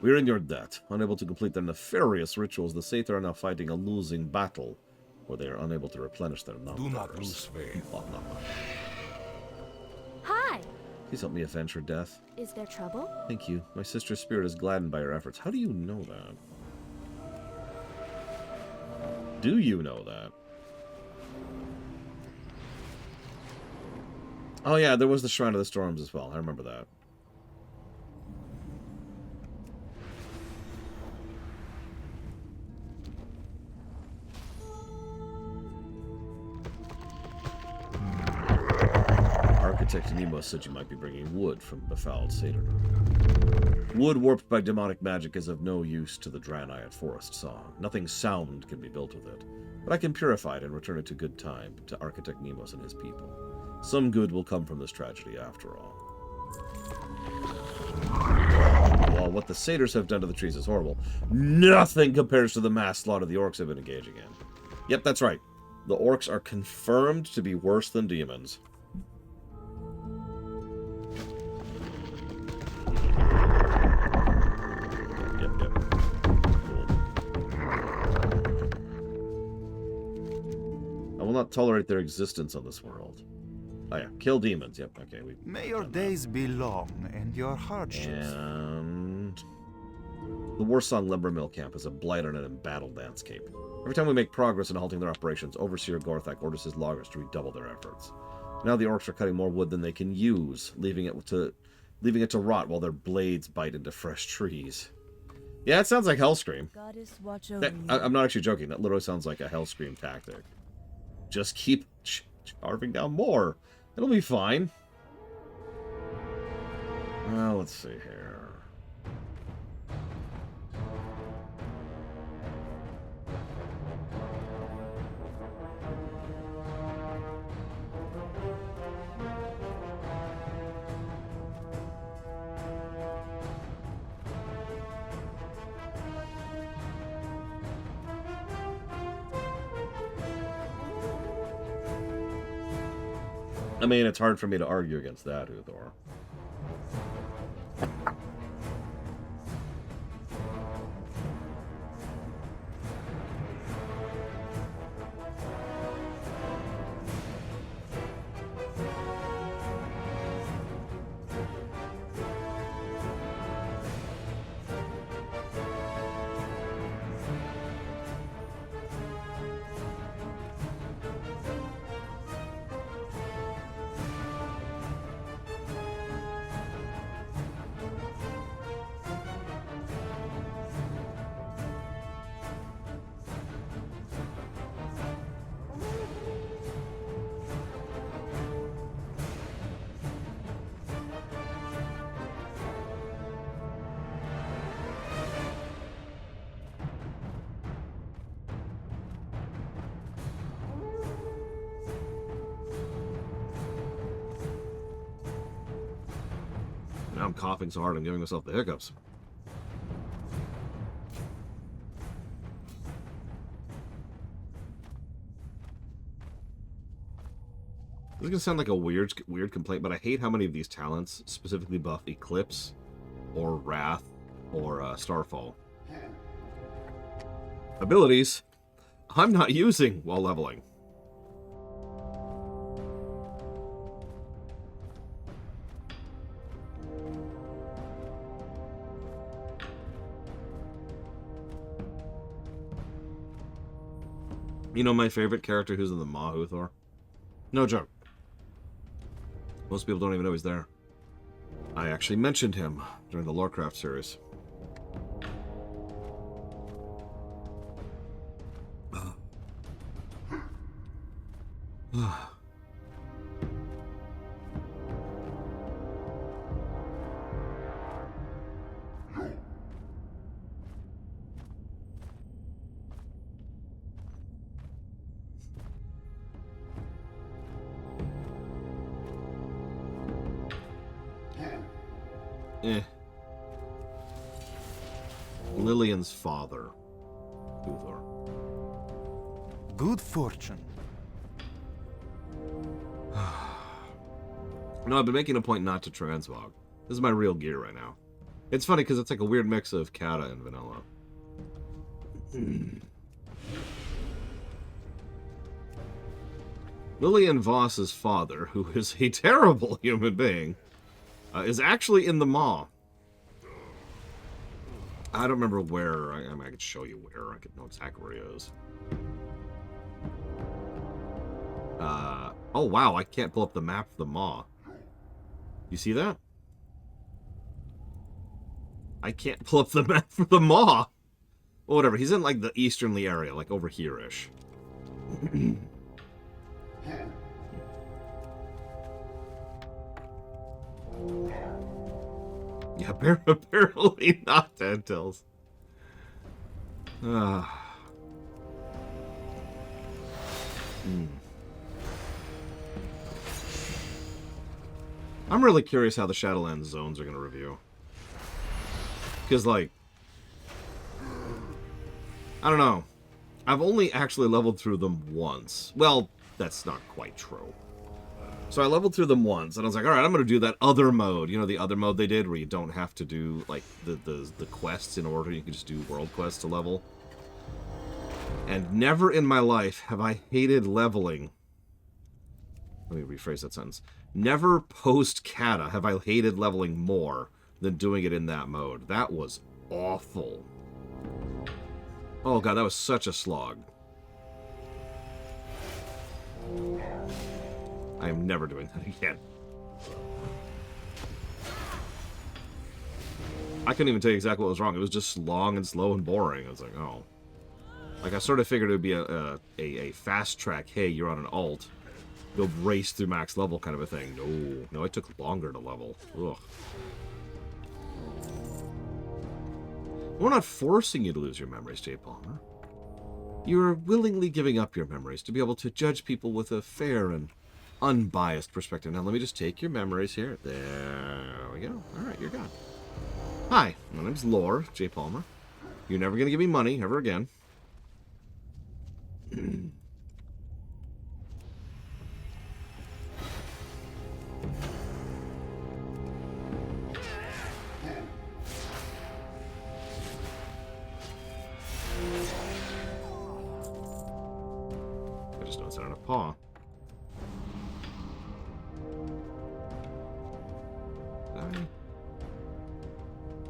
We're in your debt. Unable to complete their nefarious rituals, the Satyr are now fighting a losing battle, where they are unable to replenish their numbers. Do not lose faith. Oh, not much. Hi! Please help me avenge her death. Is there trouble? Thank you. My sister's spirit is gladdened by her efforts. How do you know that? Do you know that? Oh yeah, there was the Shrine of the Storms as well. I remember that. Architect Nemo said you might be bringing wood from befouled Satyr. Wood warped by demonic magic is of no use to the Draenei Forest Song. Nothing sound can be built with it, but I can purify it and return it to good time to Architect Nemos and his people. Some good will come from this tragedy after all. While what the satyrs have done to the trees is horrible, nothing compares to the mass slaughter the orcs have been engaging in. Yep, that's right. The orcs are confirmed to be worse than demons. Yep. Cool. I will not tolerate their existence on this world. Oh yeah, kill demons. Yep, okay. May your days be long and your hardships. And the Warsong Lumber Mill Camp is a blight on an embattled landscape. Every time we make progress in halting their operations, Overseer Gorthak orders his loggers to redouble their efforts. Now the orcs are cutting more wood than they can use, leaving it to rot while their blades bite into fresh trees. Yeah, it sounds like Hellscream. Goddess, watch over you. I'm not actually joking. That literally sounds like a Hellscream tactic. Just keep carving down more. It'll be fine. Well, let's see here. I mean, it's hard for me to argue against that, Uthor. Now I'm coughing so hard I'm giving myself the hiccups. This is gonna sound like a weird complaint, but I hate how many of these talents specifically buff Eclipse, or Wrath, or Starfall. Abilities I'm not using while leveling. You know my favorite character who's in the Maw, Uthor? No joke. Most people don't even know he's there. I actually mentioned him during the Warcraft series. Lillian's father, Uthor. Good fortune. No, I've been making a point not to transmog. This is my real gear right now. It's funny because it's like a weird mix of Kata and vanilla. Lillian Voss's father, who is a terrible human being, is actually in the Maw. I don't remember where. I mean, I could show you where. I could know exactly where he is. Oh, wow. I can't pull up the map for the Maw. You see that? I can't pull up the map for the Maw. Well, whatever. He's in, like, the easternly area, like, over here-ish. Yeah, apparently not Tentils. I'm really curious how the Shadowlands zones are going to review. Because, like, I don't know. I've only actually leveled through them once. Well, that's not quite true. So I leveled through them once, and I was like, alright, I'm going to do that other mode. You know, the other mode they did, where you don't have to do, like, the quests in order. You can just do world quests to level. And never in my life have I hated leveling. Let me rephrase that sentence. Never post-Kata have I hated leveling more than doing it in that mode. That was awful. Oh god, that was such a slog. I am never doing that again. I couldn't even tell you exactly what was wrong. It was just long and slow and boring. I was like, oh. Like, I sort of figured it would be a fast track. Hey, you're on an alt. Go race through max level kind of a thing. No. No, it took longer to level. Ugh. We're not forcing you to lose your memories, J. Palmer. You are willingly giving up your memories to be able to judge people with a fair and unbiased perspective. Now, let me just take your memories here. There we go. All right, you're gone. Hi, my name's Lore, J. Palmer. You're never going to give me money ever again. I just don't sit on a paw.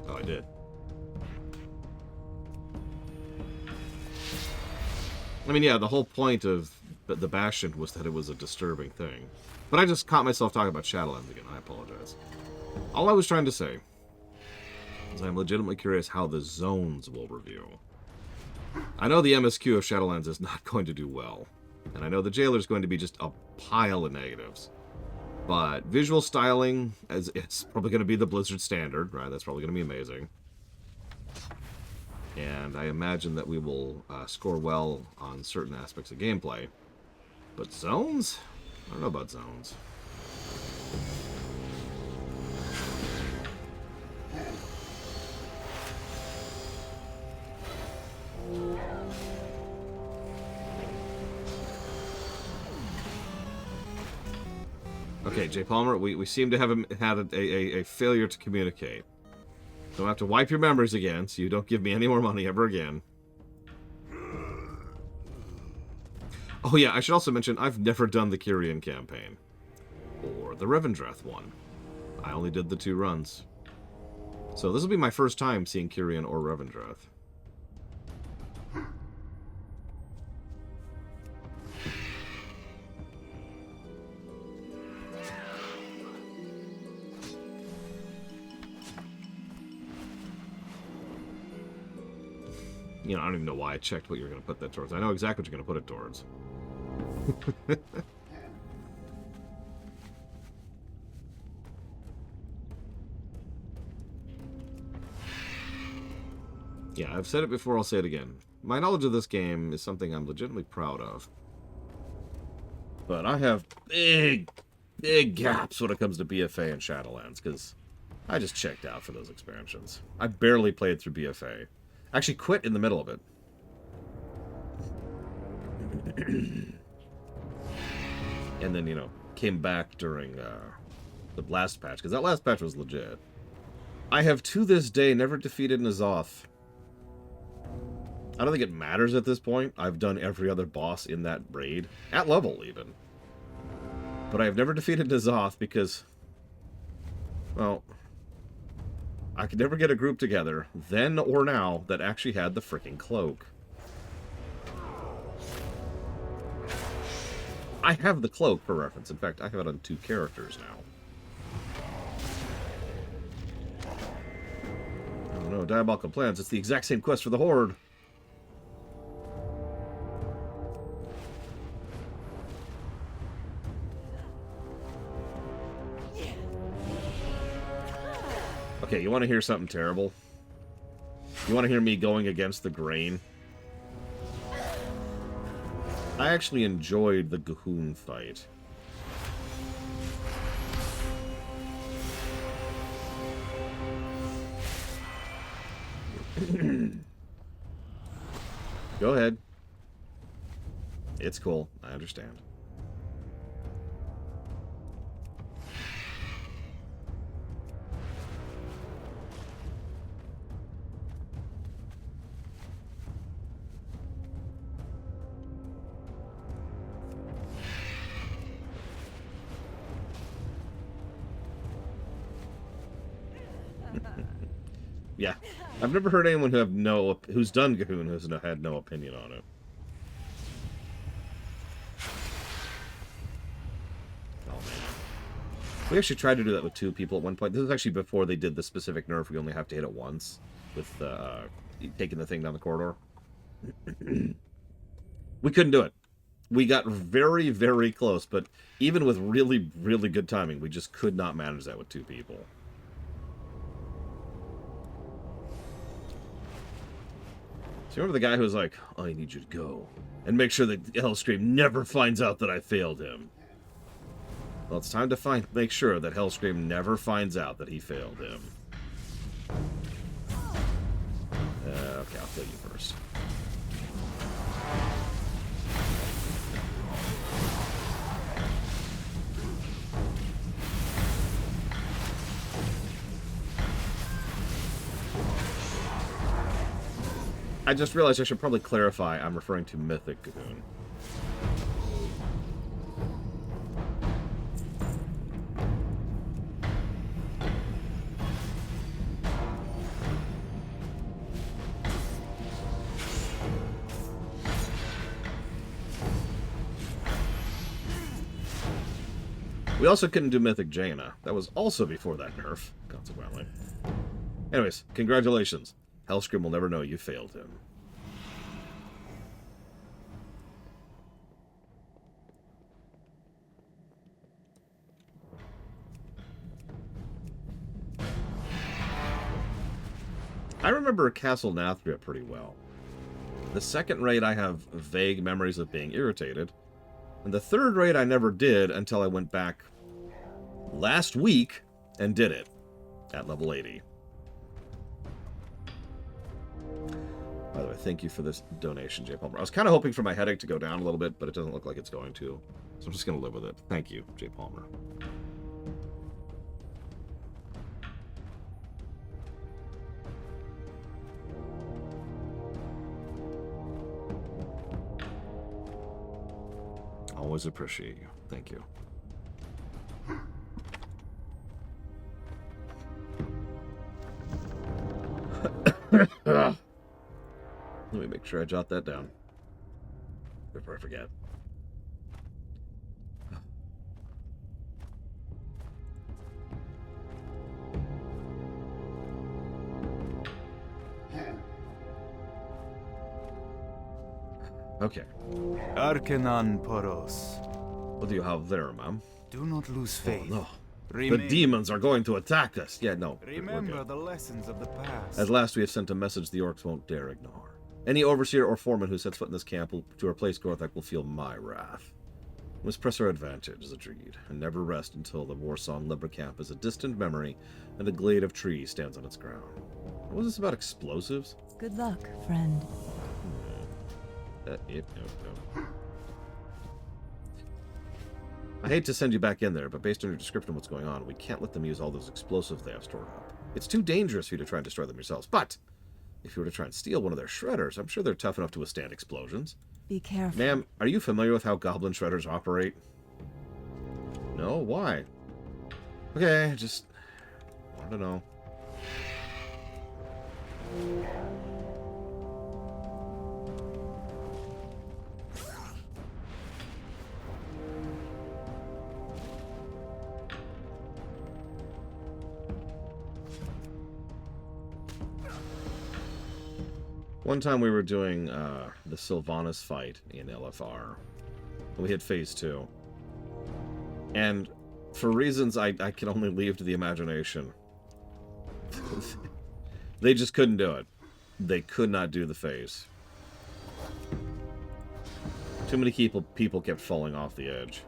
Oh, I did. I mean, yeah, the whole point of the Bastion was that it was a disturbing thing. But I just caught myself talking about Shadowlands again. I apologize. All I was trying to say is I'm legitimately curious how the zones will review. I know the MSQ of Shadowlands is not going to do well. And I know the Jailer's going to be just a pile of negatives. But visual styling, it's probably going to be the Blizzard standard, right? That's probably going to be amazing. And I imagine that we will score well on certain aspects of gameplay. But zones? I don't know about zones. Okay, J. Palmer, we seem to have had a failure to communicate. So I have to wipe your memories again, so you don't give me any more money ever again. Oh yeah, I should also mention, I've never done the Kyrian campaign. Or the Revendreth one. I only did the 2 runs. So this will be my first time seeing Kyrian or Revendreth. You know, I don't even know why I checked what you were going to put that towards. I know exactly what you're going to put it towards. Yeah, I've said it before, I'll say it again. My knowledge of this game is something I'm legitimately proud of. But I have big gaps when it comes to BFA and Shadowlands, because I just checked out for those expansions. I barely played through BFA. Actually quit in the middle of it. And then, you know, came back during the last patch, because that last patch was legit. I have to this day never defeated N'Zoth. I don't think it matters at this point. I've done every other boss in that raid, at level even. But I have never defeated N'Zoth because, well, I could never get a group together, then or now, that actually had the freaking cloak. I have the cloak, for reference. In fact, I have it on 2 characters now. Oh no, Diabolical Plans. It's the exact same quest for the Horde. Okay, you want to hear something terrible? You want to hear me going against the grain? I actually enjoyed the G'huun fight. Go ahead. It's cool. I understand. Yeah, I've never heard anyone who's done Gahoon who's had no opinion on it. Oh man, we actually tried to do that with 2 people at one point. This was actually before they did the specific nerf. We only have to hit it once with taking the thing down the corridor. We couldn't do it. We got very, very close, but even with really, really good timing, we just could not manage that with 2 people. So you remember the guy who was like, I need you to go and make sure that Hellscream never finds out that I failed him. Well, it's time to make sure that Hellscream never finds out that he failed him. Okay, I'll kill you first. I just realized I should probably clarify I'm referring to Mythic Gahoon. We also couldn't do Mythic Jaina. That was also before that nerf, consequently. Anyways, congratulations. Hellscream will never know you failed him. I remember Castle Nathria pretty well. The second raid I have vague memories of being irritated. And the third raid I never did until I went back last week and did it at level 80. By the way, thank you for this donation, Jay Palmer. I was kind of hoping for my headache to go down a little bit, but it doesn't look like it's going to. So I'm just going to live with it. Thank you, Jay Palmer. Always appreciate you. Thank you. Let me make sure I jot that down before I forget. Okay. Arcanon Poros. What do you have there, ma'am? Do not lose faith. Oh, no. The demons are going to attack us. Yeah, no. Remember the lessons of the past. At last we have sent a message the orcs won't dare ignore. Any overseer or foreman who sets foot in this camp to replace Gorthak will feel my wrath. We must press our advantage, Zadreed, and never rest until the Warsong Libra camp is a distant memory and a glade of trees stands on its ground. What was this about explosives? Good luck, friend. No. I hate to send you back in there, but based on your description of what's going on, we can't let them use all those explosives they have stored up. It's too dangerous for you to try and destroy them yourselves, but if you were to try and steal one of their shredders, I'm sure they're tough enough to withstand explosions. Be careful. Ma'am, are you familiar with how goblin shredders operate? No? Why? Okay, just wanted to know. One time we were doing the Sylvanas fight in LFR. We hit phase 2. And for reasons I can only leave to the imagination, they just couldn't do it. They could not do the phase. Too many people kept falling off the edge.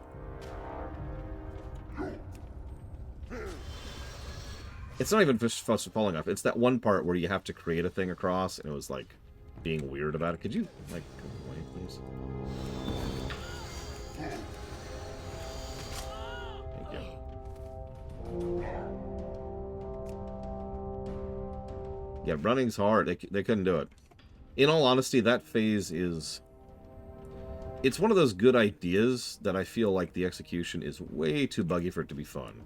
It's not even just falling off. It's that one part where you have to create a thing across, and it was, like, being weird about it. Could you, like, go away, please? Thank you. Yeah, running's hard. They couldn't do it. In all honesty, that phase is... It's one of those good ideas that I feel like the execution is way too buggy for it to be fun.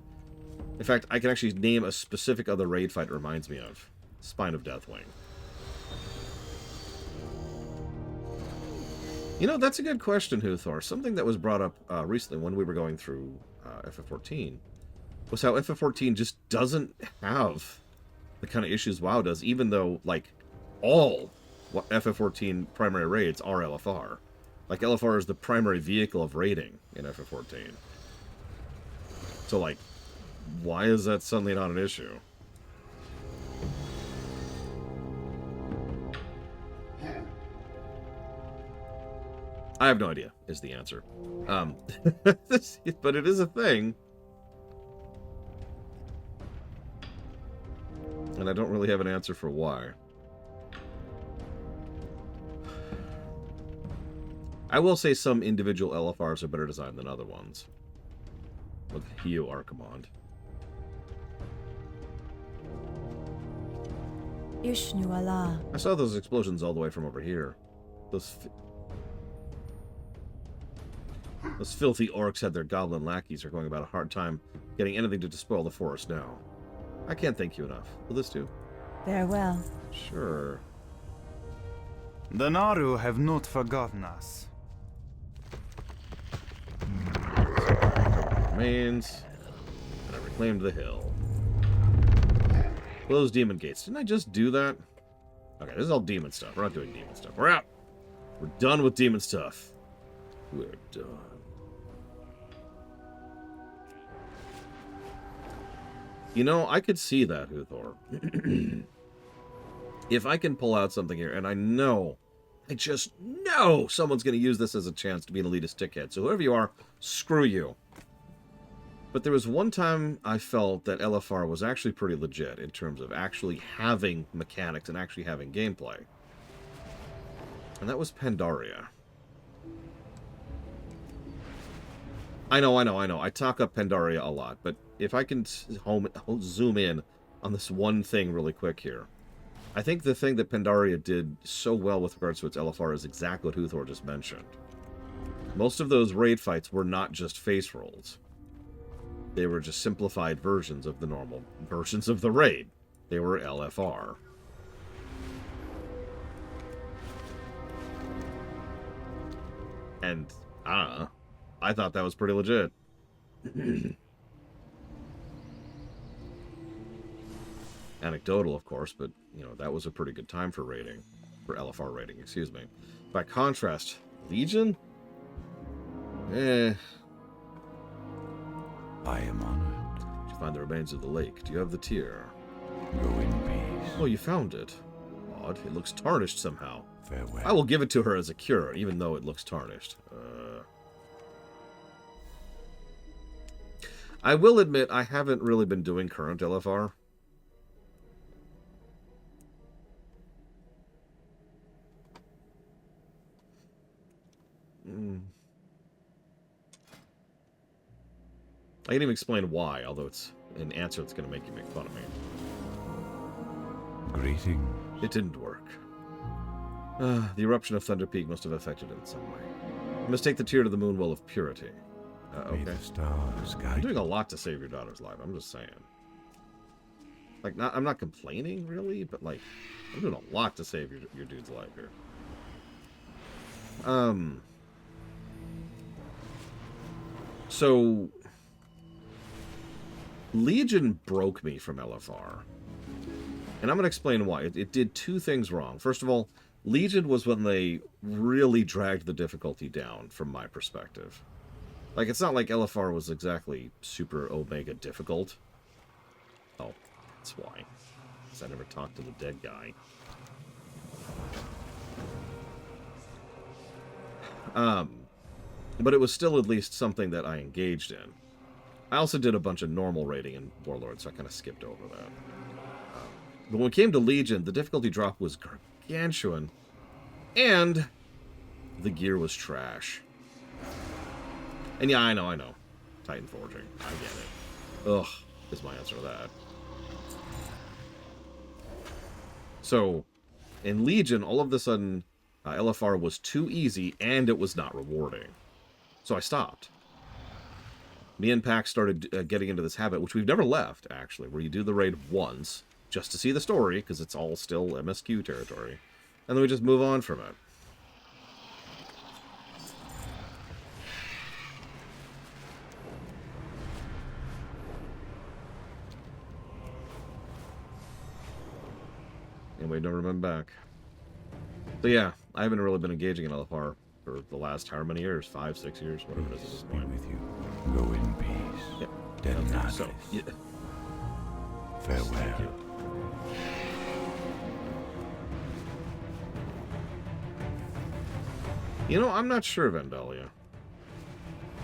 In fact, I can actually name a specific other raid fight it reminds me of. Spine of Deathwing. You know, that's a good question, Huthor. Something that was brought up recently when we were going through FF14 was how FF14 just doesn't have the kind of issues WoW does, even though, like, all FF14 primary raids are LFR. Like, LFR is the primary vehicle of raiding in FF14. So, like, why is that suddenly not an issue? I have no idea, is the answer. But it is a thing. And I don't really have an answer for why. I will say some individual LFRs are better designed than other ones. Look, Hio Archimond. Ishnu Allah. I saw those explosions all the way from over here. Those filthy orcs had their goblin lackeys are going about a hard time getting anything to despoil the forest now. I can't thank you enough. Will this do? Farewell. Sure. The Naru have not forgotten us. Remains. And I reclaimed the hill. Close demon gates. Didn't I just do that? Okay, this is all demon stuff. We're not doing demon stuff. We're out. We're done with demon stuff. We're done. You know, I could see that, Huthor. If I can pull out something here, and I just know someone's going to use this as a chance to be an elitist dickhead. So whoever you are, screw you. But there was one time I felt that LFR was actually pretty legit in terms of actually having mechanics and actually having gameplay. And that was Pandaria. I know. I talk up Pandaria a lot, but if I can zoom in on this one thing really quick here. I think the thing that Pandaria did so well with regards to its LFR is exactly what Huthor just mentioned. Most of those raid fights were not just face rolls. They were just simplified versions of the normal versions of the raid. They were LFR. And, I thought that was pretty legit. Anecdotal, of course, but, you know, that was a pretty good time for raiding. For LFR raiding, excuse me. By contrast, Legion? I am honored. Did you find the remains of the lake? Do you have the tear? Go in peace. Oh, you found it. Odd. It looks tarnished somehow. Farewell. I will give it to her as a cure, even though it looks tarnished. I will admit, I haven't really been doing current LFR. I can't even explain why, although it's an answer that's going to make you make fun of me. Greetings. It didn't work. The eruption of Thunder Peak must have affected it in some way. You must take the tear to the Moonwell of Purity. May Okay. the stars I'm guide doing a lot to save your daughter's life, I'm just saying. Like, I'm not complaining, really, but, like, I'm doing a lot to save your dude's life here. So... Legion broke me from LFR. And I'm going to explain why. It did two things wrong. First of all, Legion was when they really dragged the difficulty down, from my perspective. Like, it's not like LFR was exactly super omega difficult. Oh, that's why. Because I never talked to the dead guy. But it was still at least something that I engaged in. I also did a bunch of normal raiding in Warlord, so I kind of skipped over that. But when it came to Legion, the difficulty drop was gargantuan, and the gear was trash. And yeah, I know. Titan Forging. I get it. Ugh, is my answer to that. So, in Legion, all of a sudden, LFR was too easy, and it was not rewarding. So I stopped. Me and Pax started getting into this habit, which we've never left, actually, where you do the raid once, just to see the story, because it's all still MSQ territory. And then we just move on from it. And we never been back. So yeah, I haven't really been engaging in LFR for the last however many years, 5, 6 years, whatever it is at this point. With you. Go in peace. Yeah. Del Nadres. So, yeah. Farewell. You know, I'm not sure, Vandalia.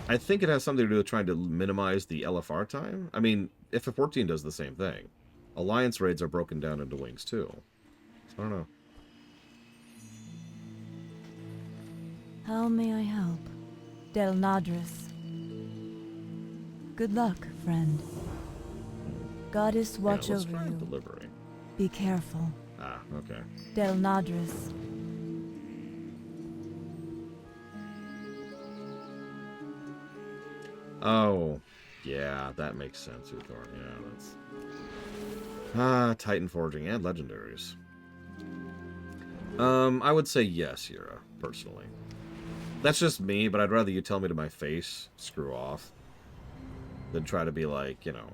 I think it has something to do with trying to minimize the LFR time. I mean, FF14 does the same thing. Alliance raids are broken down into wings, too. So, I don't know. How may I help? Del Nadres. Good luck, friend. Goddess watch Yeah, let's over try you. delivery. Be careful. Ah, okay. Del Nadres. Oh, yeah, that makes sense, Uthor. Yeah, that's... Ah, Titan Forging and Legendaries. I would say yes, Yura, personally. That's just me, but I'd rather you tell me to my face, screw off, than try to be like, you know,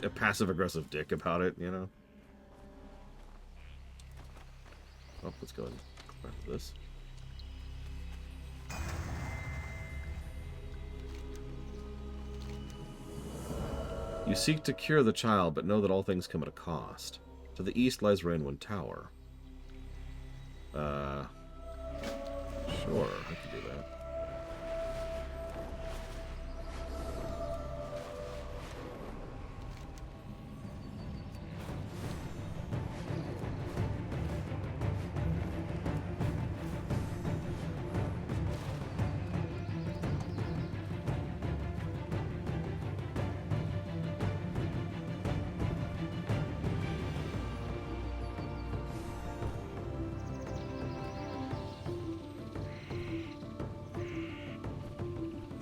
a passive-aggressive dick about it, you know? Oh, let's go ahead and go back to this. You seek to cure the child, but know that all things come at a cost. To the east lies Rainwind Tower. Sure, I can do that.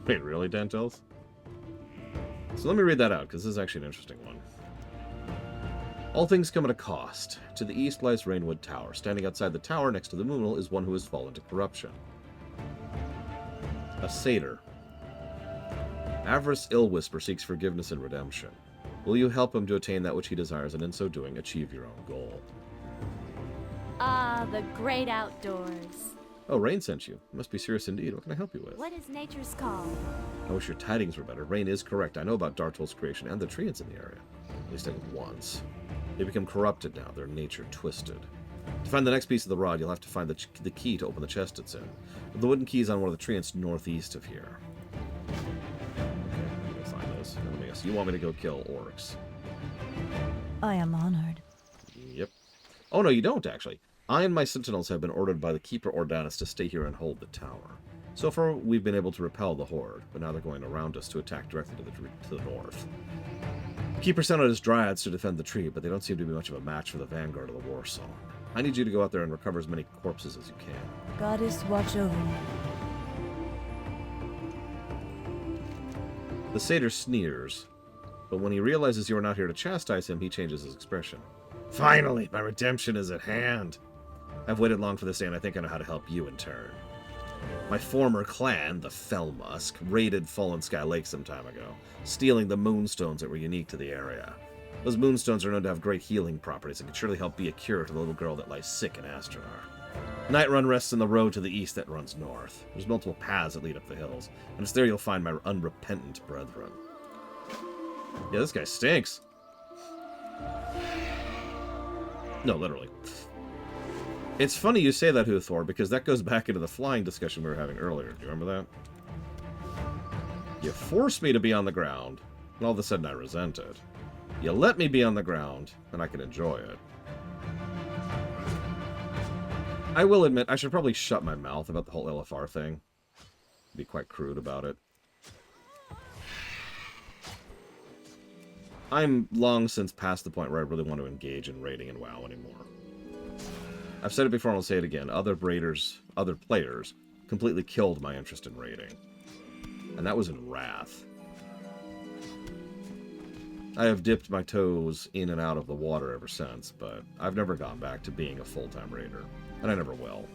Wait, really, Dantels? So let me read that out, because this is actually an interesting one. All things come at a cost. To the east lies Rainwood Tower. Standing outside the tower next to the Moonal is one who has fallen to corruption. A satyr. Avarice Illwhisper seeks forgiveness and redemption. Will you help him to attain that which he desires, and in so doing, achieve your own goal? Ah, the great outdoors. Oh, Rain sent you. You must be serious indeed. What can I help you with? What is nature's call? I wish your tidings were better. Rain is correct. I know about Dartol's creation and the treants in the area. At least I did once. They become corrupted now, their nature twisted. To find the next piece of the rod, you'll have to find the key to open the chest it's in. The wooden key is on one of the treants northeast of here. Okay, let me go find those. Let me guess. You want me to go kill orcs? I am honored. Yep. Oh, no, you don't, actually. I and my sentinels have been ordered by the Keeper Ordanis to stay here and hold the tower. So far, we've been able to repel the Horde, but now they're going around us to attack directly to the north. Keeper sent out his dryads to defend the tree, but they don't seem to be much of a match for the vanguard of the war song. I need you to go out there and recover as many corpses as you can. Goddess watch over you. The satyr sneers, but when he realizes you are not here to chastise him, he changes his expression. Finally, my redemption is at hand. I've waited long for this day, and I think I know how to help you in turn. My former clan, the Fellmusk, raided Fallen Sky Lake some time ago, stealing the moonstones that were unique to the area. Those moonstones are known to have great healing properties and can surely help be a cure to the little girl that lies sick in Astronar. Nightrun rests in the road to the east that runs north. There's multiple paths that lead up the hills, and it's there you'll find my unrepentant brethren. Yeah, this guy stinks. No, literally. It's funny you say that, Huthor, because that goes back into the flying discussion we were having earlier. Do you remember that? You force me to be on the ground, and all of a sudden I resent it. You let me be on the ground, and I can enjoy it. I will admit, I should probably shut my mouth about the whole LFR thing. Be quite crude about it. I'm long since past the point where I really want to engage in raiding in WoW anymore. I've said it before and I'll say it again. Other players, completely killed my interest in raiding. And that was in Wrath. I have dipped my toes in and out of the water ever since, but I've never gone back to being a full-time raider. And I never will.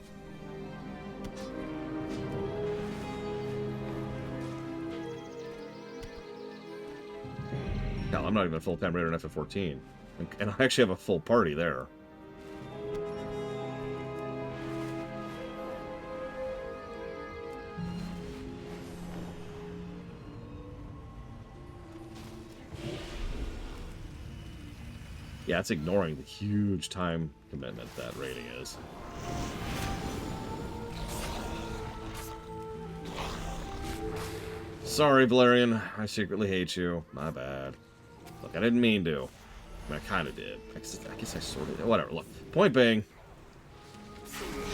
Hell, I'm not even a full-time raider in FF14. And I actually have a full party there. Yeah, it's ignoring the huge time commitment that raiding is. Sorry, Valerian. I secretly hate you. My bad. Look, I didn't mean to. I mean, I kind of did. I guess I sort of did. Whatever, look. Point being.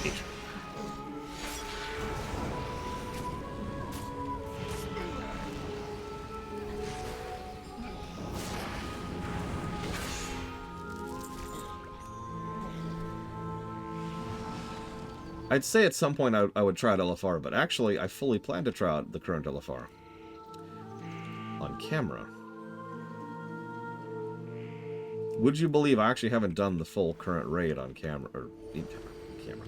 Hate you. I'd say at some point I would try out LFR, but actually I fully plan to try out the current LFR. On camera. Would you believe I actually haven't done the full current raid on camera, or in camera.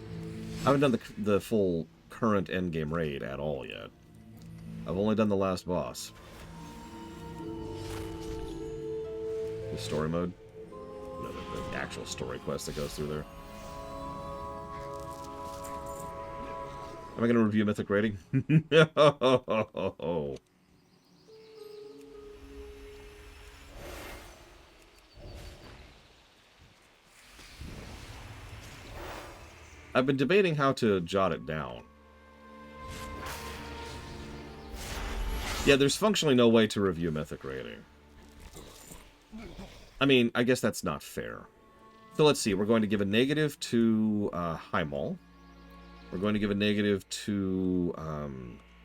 I haven't done the full current endgame raid at all yet. I've only done the last boss. The story mode? No, the actual story quest that goes through there. Am I going to review Mythic rating? No. I've been debating how to jot it down. Yeah, there's functionally no way to review Mythic rating. I mean, I guess that's not fair. So let's see, we're going to give a negative to Highmall. We're going to give a negative to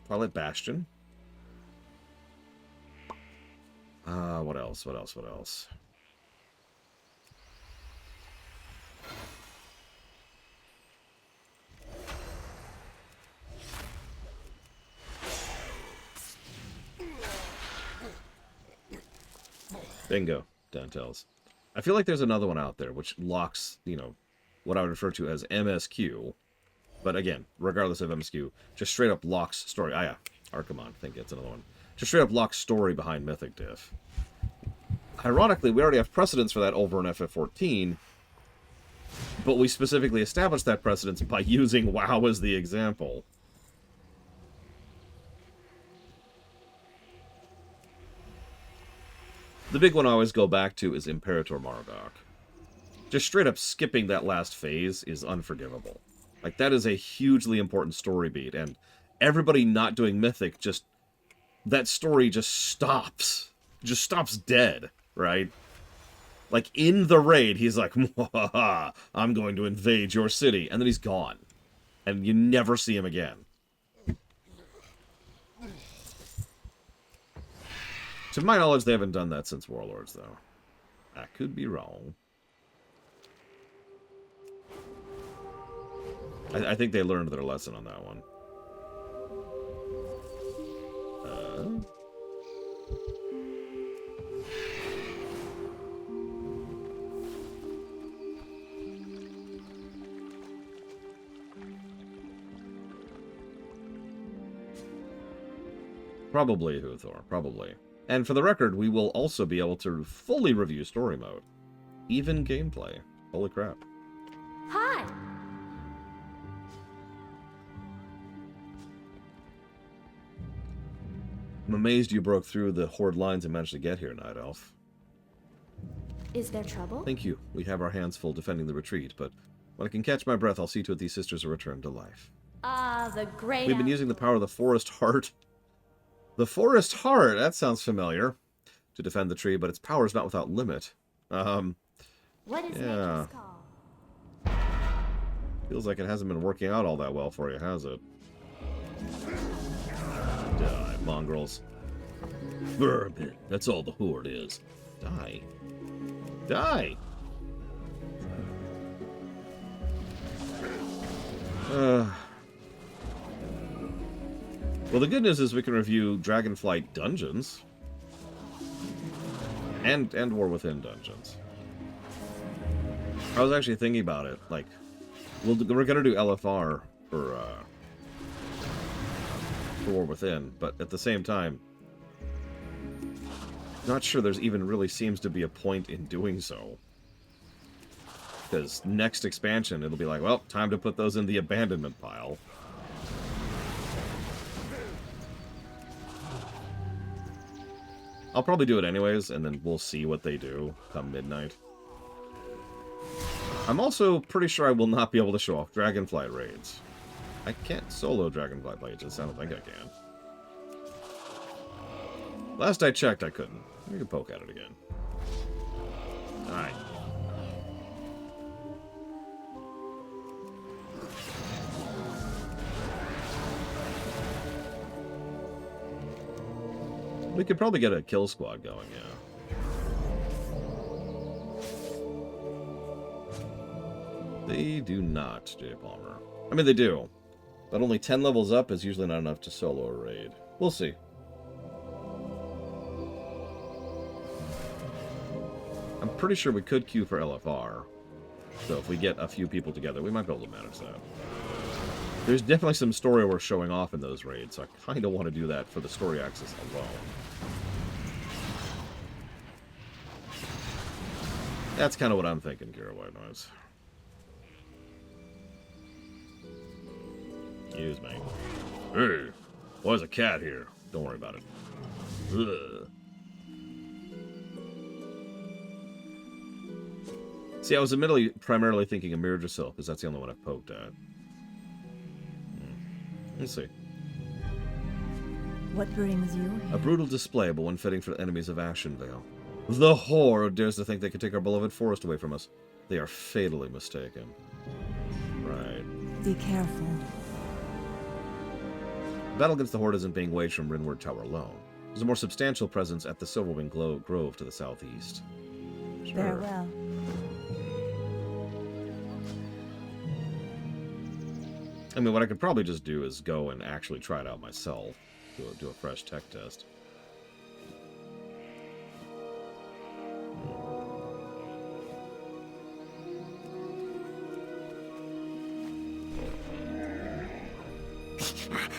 Twilight Bastion. What else? What else? What else? Bingo, Dantel's. I feel like there's another one out there which locks, you know, what I would refer to as MSQ. But again, regardless of MSQ, just straight up locks story. Ah, yeah, Archimon, I think it's another one. Just straight up locks story behind Mythic Diff. Ironically, we already have precedence for that over in FF14, but we specifically established that precedence by using WoW as the example. The big one I always go back to is Imperator Marduk. Just straight up skipping that last phase is unforgivable. Like, that is a hugely important story beat, and everybody not doing Mythic just... that story just stops. Just stops dead, right? Like, in the raid, he's like, I'm going to invade your city, and then he's gone. And you never see him again. To my knowledge, they haven't done that since Warlords, though. I could be wrong. I think they learned their lesson on that one. Probably, Huthor. Probably. And for the record, we will also be able to fully review story mode. Even gameplay. Holy crap. Hi! I'm amazed you broke through the Horde lines and managed to get here, Night Elf. Is there trouble? Thank you. We have our hands full defending the retreat, but when I can catch my breath, I'll see to it these sisters are returned to life. Ah, the great We've been using the power of the Forest Heart, The Forest Heart, that sounds familiar. To defend the tree, but its power is not without limit. What is Yeah. nature's call? Feels like it hasn't been working out all that well for you, has it? Die, mongrels. Bourbon. That's all the horde is. Die. Die! Well, the good news is we can review Dragonflight Dungeons. And War Within Dungeons. I was actually thinking about it. Like, we're going to do LFR for War Within, but at the same time, not sure there's even really seems to be a point in doing so. Because next expansion, it'll be like, well, time to put those in the abandonment pile. I'll probably do it anyways, and then we'll see what they do come midnight. I'm also pretty sure I will not be able to show off Dragonflight raids. I can't solo Dragonflight raids, I don't think I can. Last I checked, I couldn't. We can poke at it again. Alright. We could probably get a kill squad going, yeah. They do not, J. Palmer. I mean, they do. But only 10 levels up is usually not enough to solo a raid. We'll see. I'm pretty sure we could queue for LFR. So if we get a few people together, we might be able to manage that. There's definitely some story worth showing off in those raids, so I kind of want to do that for the story axis alone. That's kind of what I'm thinking, Kira White Noise. Excuse me. Hey, why is a cat here? Don't worry about it. Ugh. See, I was admittedly primarily thinking of Mirror Silk, because that's the only one I've poked at. Let's see. What brings you A here? brutal display, but one fitting for the enemies of Ashenvale. The horde dares to think they can take our beloved forest away from us. They are fatally mistaken. Right. Be careful. Battle against the horde isn't being waged from Rinward Tower alone. There's a more substantial presence at the Silverwing Grove to the southeast. Sure. Farewell. I mean, what I could probably just do is go and actually try it out myself. Do a fresh tech test.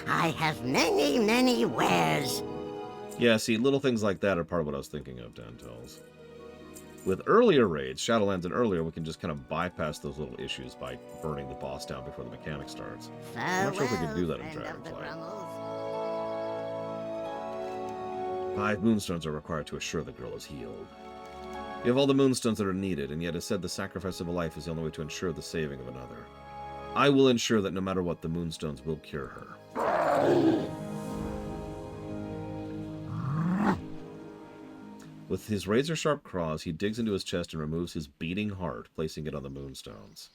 I have many, many wares. Yeah, see, little things like that are part of what I was thinking of, Dantels. With earlier raids, Shadowlands and earlier, we can just kind of bypass those little issues by burning the boss down before the mechanic starts. I'm not sure if we could do that in Dragonflight. 5 moonstones are required to assure the girl is healed. You have all the moonstones that are needed, and yet it is said the sacrifice of a life is the only way to ensure the saving of another. I will ensure that no matter what, the moonstones will cure her. With his razor-sharp claws, he digs into his chest and removes his beating heart, placing it on the moonstones.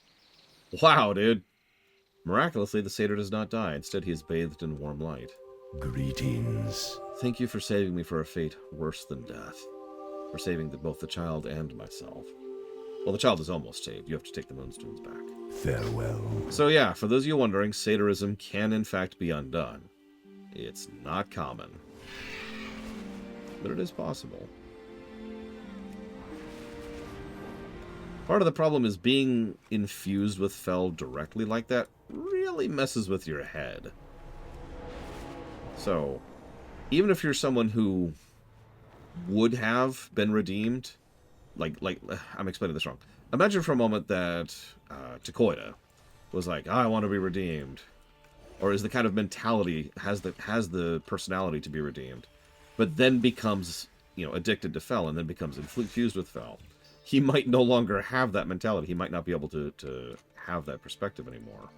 Wow, dude! Miraculously, the satyr does not die. Instead, he is bathed in warm light. Greetings. Thank you for saving me for a fate worse than death. For saving both the child and myself. Well, the child is almost saved. You have to take the moonstones back. Farewell. So yeah, for those of you wondering, satyrism can in fact be undone. It's not common. But it is possible. Part of the problem is being infused with Fel directly like that really messes with your head. So, even if you're someone who would have been redeemed, like I'm explaining this wrong. Imagine for a moment that Takoida was like, I want to be redeemed, or is the kind of mentality has the personality to be redeemed, but then becomes addicted to Fel and then becomes infused with Fel. He might no longer have that mentality. He might not be able to have that perspective anymore.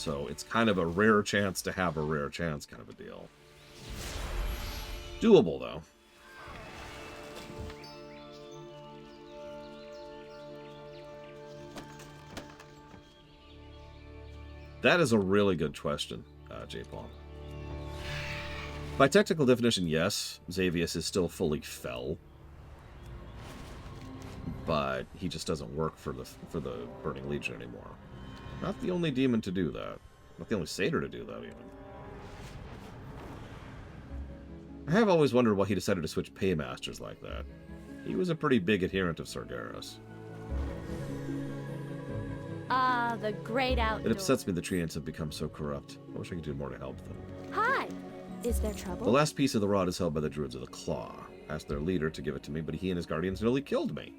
So it's kind of a rare chance to have a rare chance kind of a deal. Doable, though. That is a really good question, J-Paul. By technical definition, yes, Xavius is still fully fell. But he just doesn't work for the Burning Legion anymore. Not the only demon to do that. Not the only satyr to do that, even. I have always wondered why he decided to switch paymasters like that. He was a pretty big adherent of Sargeras. Ah, the great outdoors. It upsets me the treants have become so corrupt. I wish I could do more to help them. Hi! Is there trouble? The last piece of the rod is held by the Druids of the Claw. I asked their leader to give it to me, but he and his guardians nearly killed me.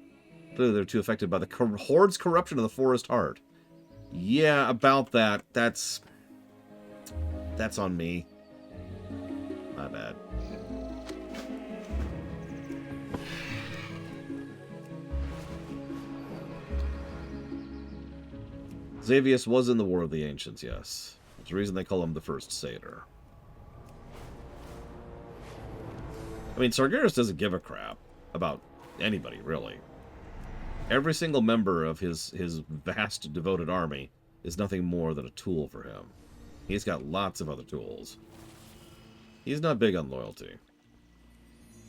Clearly they're too affected by the Horde's corruption of the Forest Heart. Yeah, about that. That's on me. My bad. Xavius was in the War of the Ancients, yes. That's the reason they call him the First Satyr. I mean, Sargeras doesn't give a crap about anybody, really. Every single member of his vast, devoted army is nothing more than a tool for him. He's got lots of other tools. He's not big on loyalty.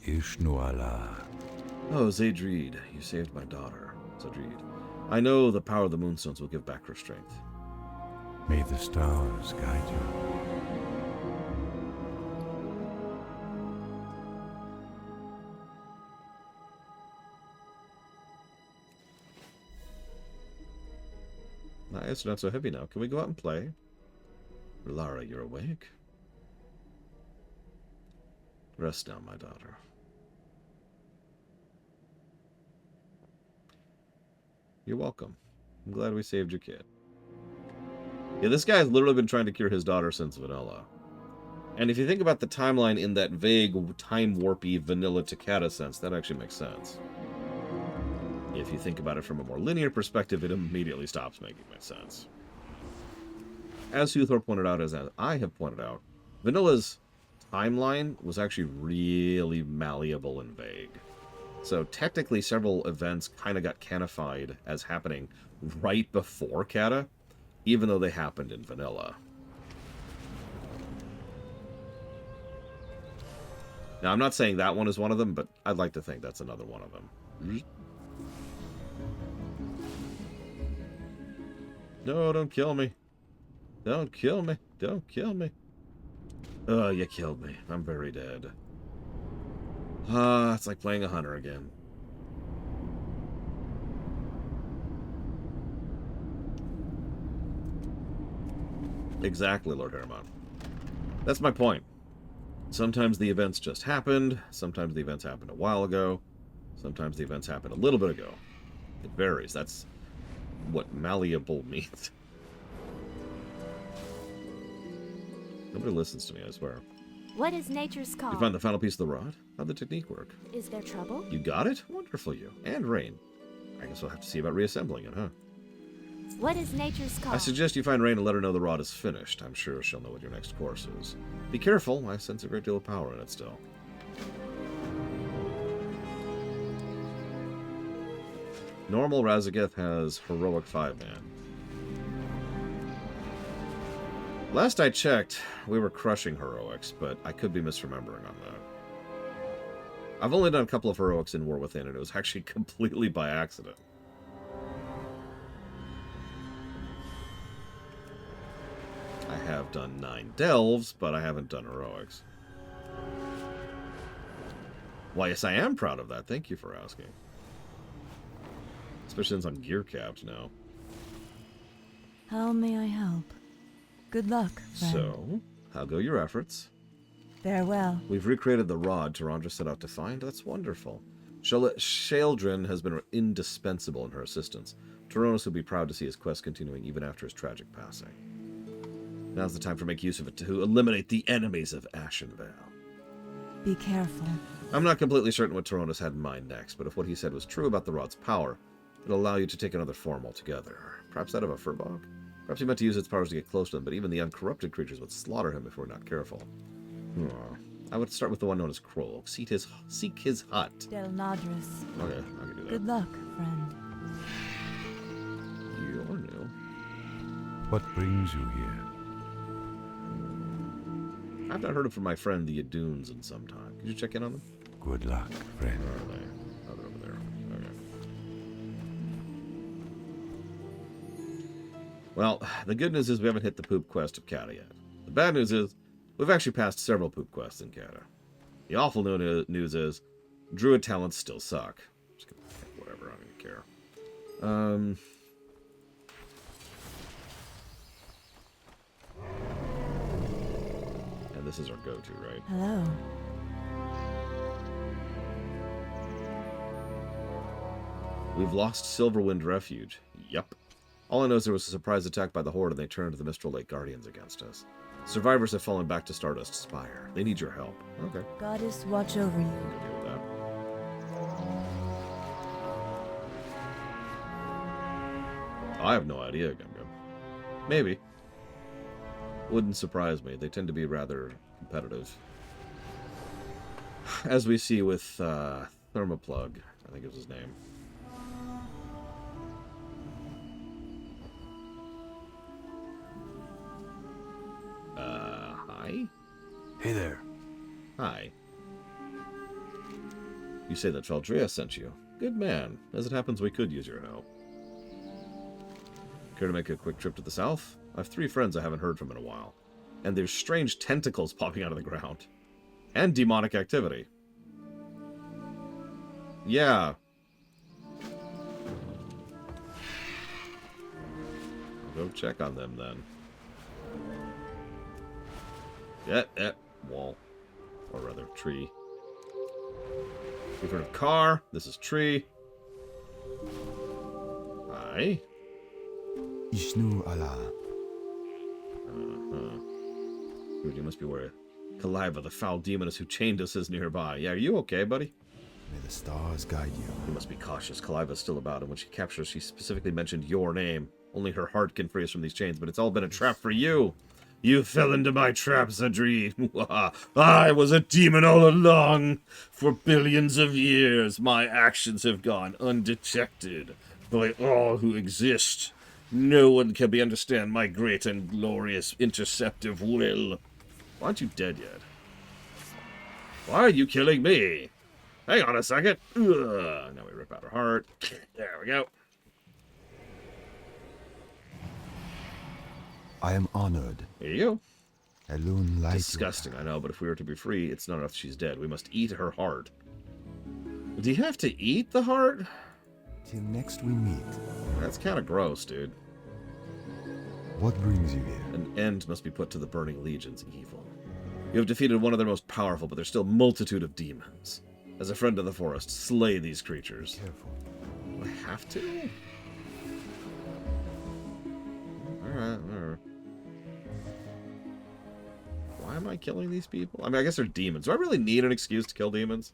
Ishnuala. Oh, Zadrid, you saved my daughter. Zadrid. I know the power of the Moonstones will give back her strength. May the stars guide you. It's not so heavy now. Can we go out and play? Lara, you're awake? Rest now, my daughter. You're welcome. I'm glad we saved your kid. Yeah, this guy's literally been trying to cure his daughter since vanilla. And if you think about the timeline in that vague, time-warpy, vanilla Takata sense, that actually makes sense. If you think about it from a more linear perspective, it immediately stops making sense. As Huthor pointed out, as I have pointed out, Vanilla's timeline was actually really malleable and vague. So technically several events kind of got canified as happening right before Kata, even though they happened in Vanilla. Now, I'm not saying that one is one of them, but I'd like to think that's another one of them. No, don't kill me. Don't kill me. Don't kill me. Oh, you killed me. I'm very dead. It's like playing a hunter again. Exactly, Lord Harriman. That's my point. Sometimes the events just happened. Sometimes the events happened a while ago. Sometimes the events happened a little bit ago. It varies. That's what malleable means. Nobody listens to me, I swear. What is nature's call? You found the final piece of the rod? How'd the technique work? Is there trouble? You got it? Wonderful, you. And Rain. I guess we'll have to see about reassembling it, huh? What is nature's call? I suggest you find Rain and let her know the rod is finished. I'm sure she'll know what your next course is. Be careful. I sense a great deal of power in it still. Normal Razageth has heroic 5-man. Last I checked, we were crushing heroics, but I could be misremembering on that. I've only done a couple of heroics in War Within, and it was actually completely by accident. I have done 9 delves, but I haven't done heroics. Why, yes, I am proud of that. Thank you for asking. Especially since I'm gear capped now. How may I help? Good luck, friend. So, how go your efforts? Farewell. We've recreated the rod Tarandra set out to find. That's wonderful. Sheldrin has been indispensable in her assistance. Toronos would be proud to see his quest continuing even after his tragic passing. Now's the time for make use of it to eliminate the enemies of Ashenvale. Be careful. I'm not completely certain what Toronos had in mind next, but if what he said was true about the rod's power, it'll allow you to take another form altogether. Perhaps that of a furbog? Perhaps he meant to use its powers to get close to them, but even the uncorrupted creatures would slaughter him if we're not careful. I would start with the one known as Kroll. Seek his hut. Del Nadris. Okay, I can do that. Good luck, friend. You're new. What brings you here? I've not heard from my friend the Yadoons in some time. Could you check in on them? Good luck, friend. Where are they? Oh, they're over there. Okay. Well, the good news is we haven't hit the poop quest of Kata yet. The bad news is we've actually passed several poop quests in Kata. The awful news is druid talents still suck. Just gonna pick whatever, I don't even care. And this is our go-to, right? Hello. We've lost Silverwind Refuge. Yup. All I know is there was a surprise attack by the Horde and they turned the Mistral Lake Guardians against us. Survivors have fallen back to Stardust Spire. They need your help. Okay. Goddess watch over you. Okay with that. I have no idea, Gum-Gum. Maybe. Wouldn't surprise me. They tend to be rather competitive. As we see with Thermoplug, I think is his name. Hi? Hey there. Hi. You say that Valdrea sent you. Good man. As it happens, we could use your help. Care to make a quick trip to the south? I have 3 friends I haven't heard from in a while. And there's strange tentacles popping out of the ground. And demonic activity. Yeah. I'll go check on them then. Wall. Or rather, tree. We've heard of car. This is tree. Hi. Ishnu Allah. You must be where Kaliva, the foul demoness who chained us, is nearby. Yeah, are you okay, buddy? May the stars guide you. You must be cautious. Kaliva's still about, and when she captures, she specifically mentioned your name. Only her heart can free us from these chains, but it's all been a trap for you. You fell into my trap, Zadri. I was a demon all along. For billions of years, my actions have gone undetected by all who exist. No one can understand my great and glorious interceptive will. Why aren't you dead yet? Why are you killing me? Hang on a second. Ugh. Now we rip out her heart. There we go. I am honored. Here you go. Elun light. Disgusting, I know, but if we were to be free, it's not enough she's dead. We must eat her heart. Do you have to eat the heart? Till next we meet. That's kind of gross, dude. What brings you here? An end must be put to the Burning Legion's evil. You have defeated one of their most powerful, but there's still a multitude of demons. As a friend of the forest, slay these creatures. Careful. Do I have to? Alright. Why am I killing these people? I mean, I guess they're demons. Do I really need an excuse to kill demons?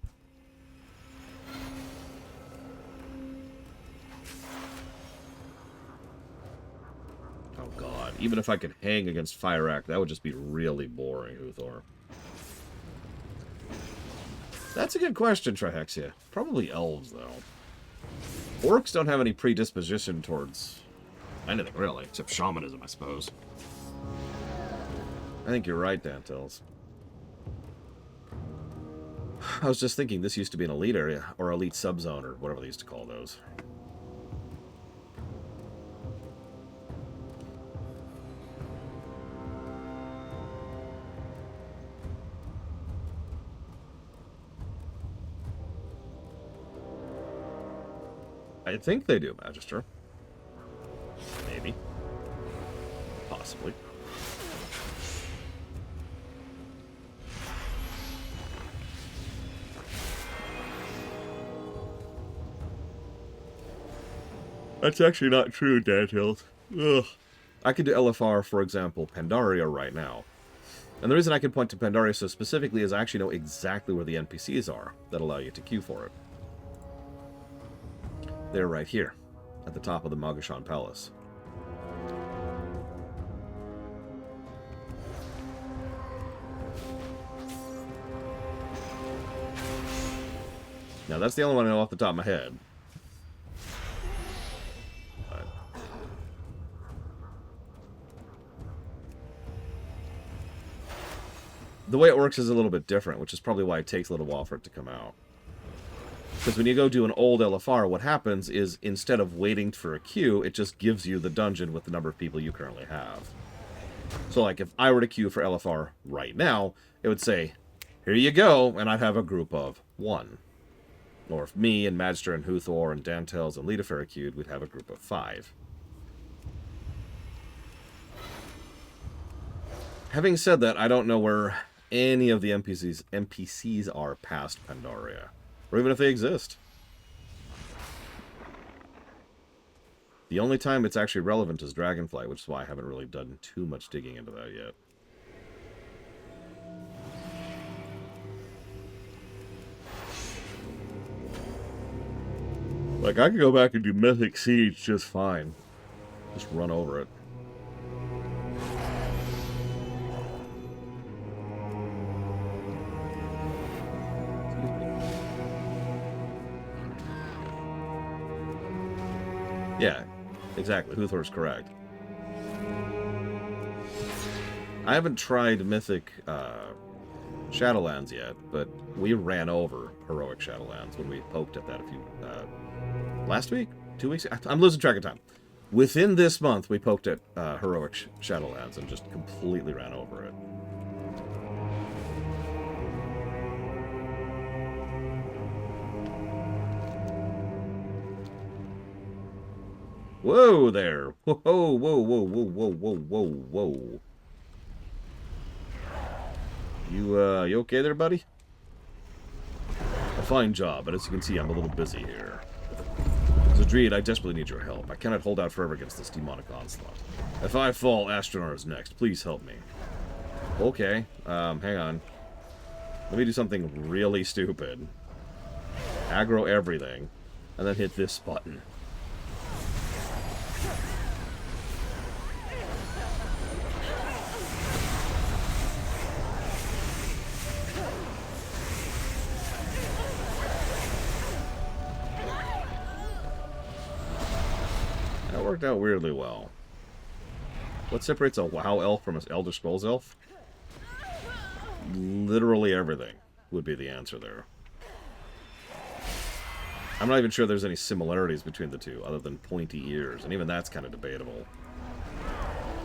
Oh god. Even if I could hang against Fire Act, that would just be really boring, Uthor. That's a good question, Trihexia. Probably elves, though. Orcs don't have any predisposition towards anything, really, except shamanism, I suppose. I think you're right, Dantils. I was just thinking this used to be an elite area, or elite subzone, or whatever they used to call those. I think they do, Magister. Maybe. Possibly. That's actually not true, Dantils. Ugh. I could do LFR, for example, Pandaria right now. And the reason I can point to Pandaria so specifically is I actually know exactly where the NPCs are that allow you to queue for it. They're right here, at the top of the Magashan Palace. Now, that's the only one I know off the top of my head. But the way it works is a little bit different, which is probably why it takes a little while for it to come out. Because when you go do an old LFR, what happens is instead of waiting for a queue, it just gives you the dungeon with the number of people you currently have. So, like, if I were to queue for LFR right now, it would say, here you go, and I'd have a group of 1. Or if me and Magister and Huthor and Dantels and Lidafair queued, we'd have a group of 5. Having said that, I don't know where any of the NPCs are past Pandaria. Or even if they exist. The only time it's actually relevant is Dragonflight, which is why I haven't really done too much digging into that yet. Like, I could go back and do Mythic Siege just fine. Just run over it. Yeah, exactly. Huthor's correct. I haven't tried Mythic Shadowlands yet, but we ran over Heroic Shadowlands when we poked at that a few... last week? 2 weeks? I'm losing track of time. Within this month, we poked at Heroic Shadowlands and just completely ran over it. Whoa there! Whoa, whoa, whoa, whoa, whoa, whoa, whoa, whoa. You okay there, buddy? A fine job, but as you can see, I'm a little busy here. Zadreed, I desperately need your help. I cannot hold out forever against this demonic onslaught. If I fall, Astronar is next. Please help me. Okay, hang on. Let me do something really stupid. Aggro everything, and then hit this button. That worked out weirdly well. What separates a WoW elf from an Elder Scrolls elf? Literally everything would be the answer there. I'm not even sure there's any similarities between the two, other than pointy ears, and even that's kind of debatable.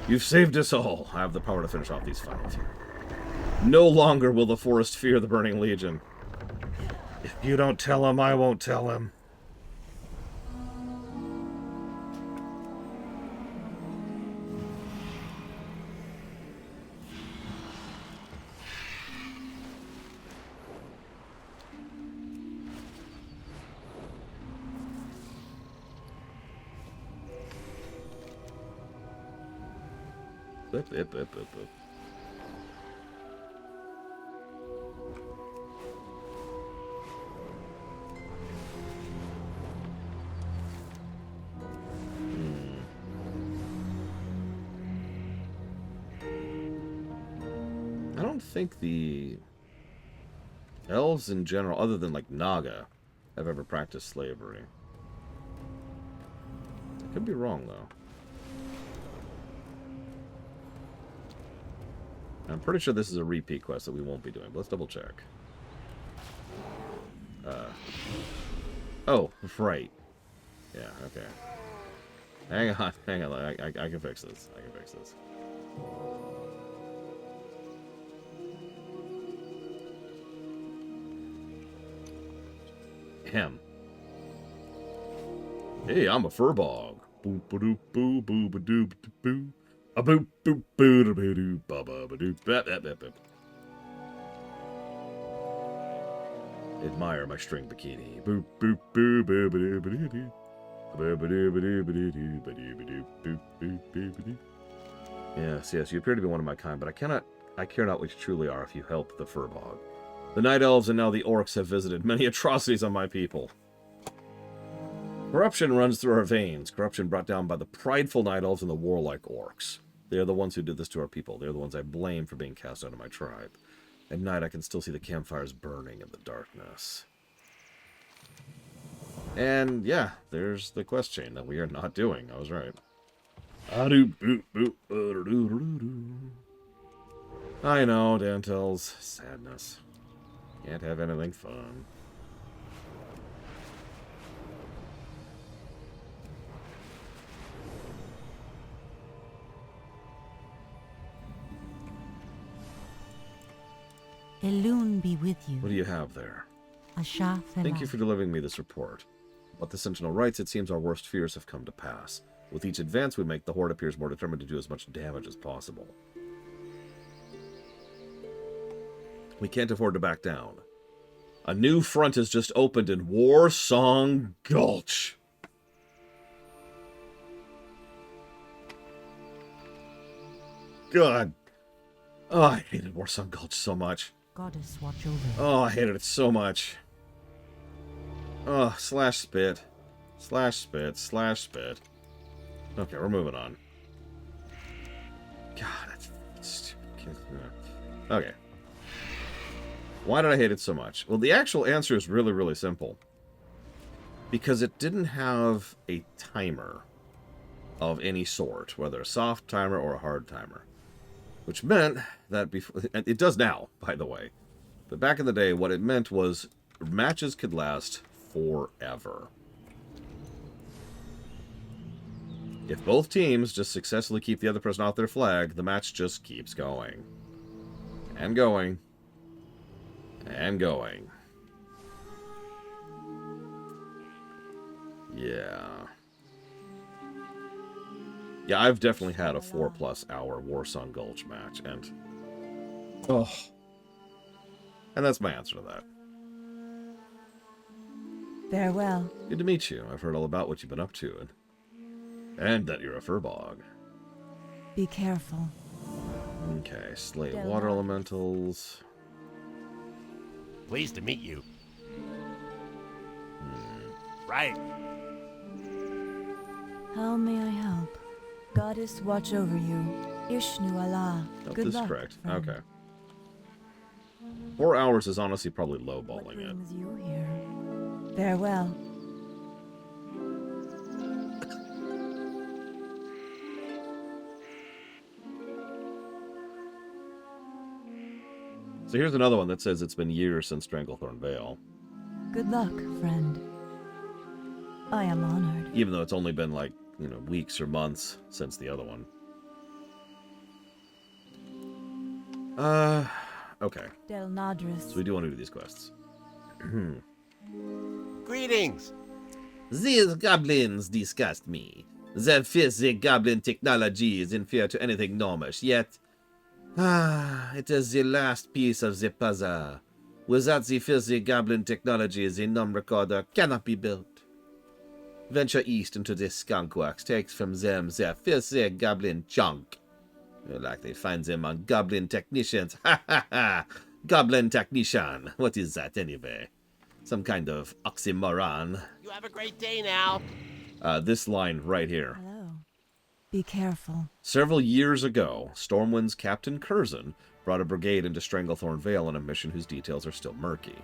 You've saved us all. I have the power to finish off these fights. No longer will the forest fear the Burning Legion. If you don't tell him, I won't tell him. Up. I don't think the elves in general, other than like Naga, have ever practiced slavery. I could be wrong though. I'm pretty sure this is a repeat quest that we won't be doing, but let's double check. Oh, right. Yeah, okay. Hang on. I can fix this. I can fix this. Him. Hey, I'm a furbog. Boop ba doop boo boo ba doop boo. A boop boop boo da boo doo ba ba ba doop bap bap bap bap. Admire my string bikini. Boop boop boo boo ba doo ba doo doo. Ba ba doo ba doo ba doo doo ba doo ba doo boop boop boo ba doo. Yes, yes, you appear to be one of my kind, but I care not which truly are if you help the furbog. The night elves and now the orcs have visited many atrocities on my people. Corruption runs through our veins. Corruption brought down by the prideful night elves and the warlike orcs. They are the ones who did this to our people. They are the ones I blame for being cast out of my tribe. At night, I can still see the campfires burning in the darkness. And yeah, there's the quest chain that we are not doing. I was right. I know, Dantel's sadness. Can't have anything fun. Elune be with you. What do you have there? Ashenvale. Thank you for delivering me this report. What the Sentinel writes, it seems our worst fears have come to pass. With each advance we make, the Horde appears more determined to do as much damage as possible. We can't afford to back down. A new front has just opened in Warsong Gulch. God. Oh, I hated Warsong Gulch so much. Goddess watch over you. Oh, I hated it so much. Oh, slash spit. Slash spit. Slash spit. Okay, we're moving on. God, that's stupid. Okay. Why did I hate it so much? Well, the actual answer is really, really simple. Because it didn't have a timer of any sort, whether a soft timer or a hard timer. Which meant that before, and it does now, by the way. But back in the day, what it meant was matches could last forever. If both teams just successfully keep the other person off their flag, the match just keeps going. And going. And going. Yeah. Yeah, I've definitely had a 4+ hour Warsong Gulch match, and... oh. And that's my answer to that. Farewell. Good to meet you. I've heard all about what you've been up to, and that you're a furbog. Be careful. Okay, slay water elementals. Pleased to meet you. Right. How may I help? Goddess watch over you. Ishnu Allah. Oh, Good this is luck. correct. friend. Okay. 4 hours is honestly probably What lowballing it. brings you here? Farewell. So here's another one that says it's been years since Stranglethorn Vale. Good luck, friend. I am honored. Even though it's only been like, weeks or months since the other one. Okay. Del Nadris. So we do want to do these quests. Greetings. These goblins disgust me. Their filthy goblin technology is inferior to anything gnomish, yet... it is the last piece of the puzzle. Without the filthy goblin technology, the gnome recorder cannot be built. Venture east into the skunkworks, takes from them their filthy goblin junk. Like they find them on goblin technicians. Ha ha ha! Goblin technician. What is that anyway? Some kind of oxymoron. You have a great day now. This line right here. Hello. Be careful. Several years ago, Stormwind's Captain Curzon brought a brigade into Stranglethorn Vale on a mission whose details are still murky.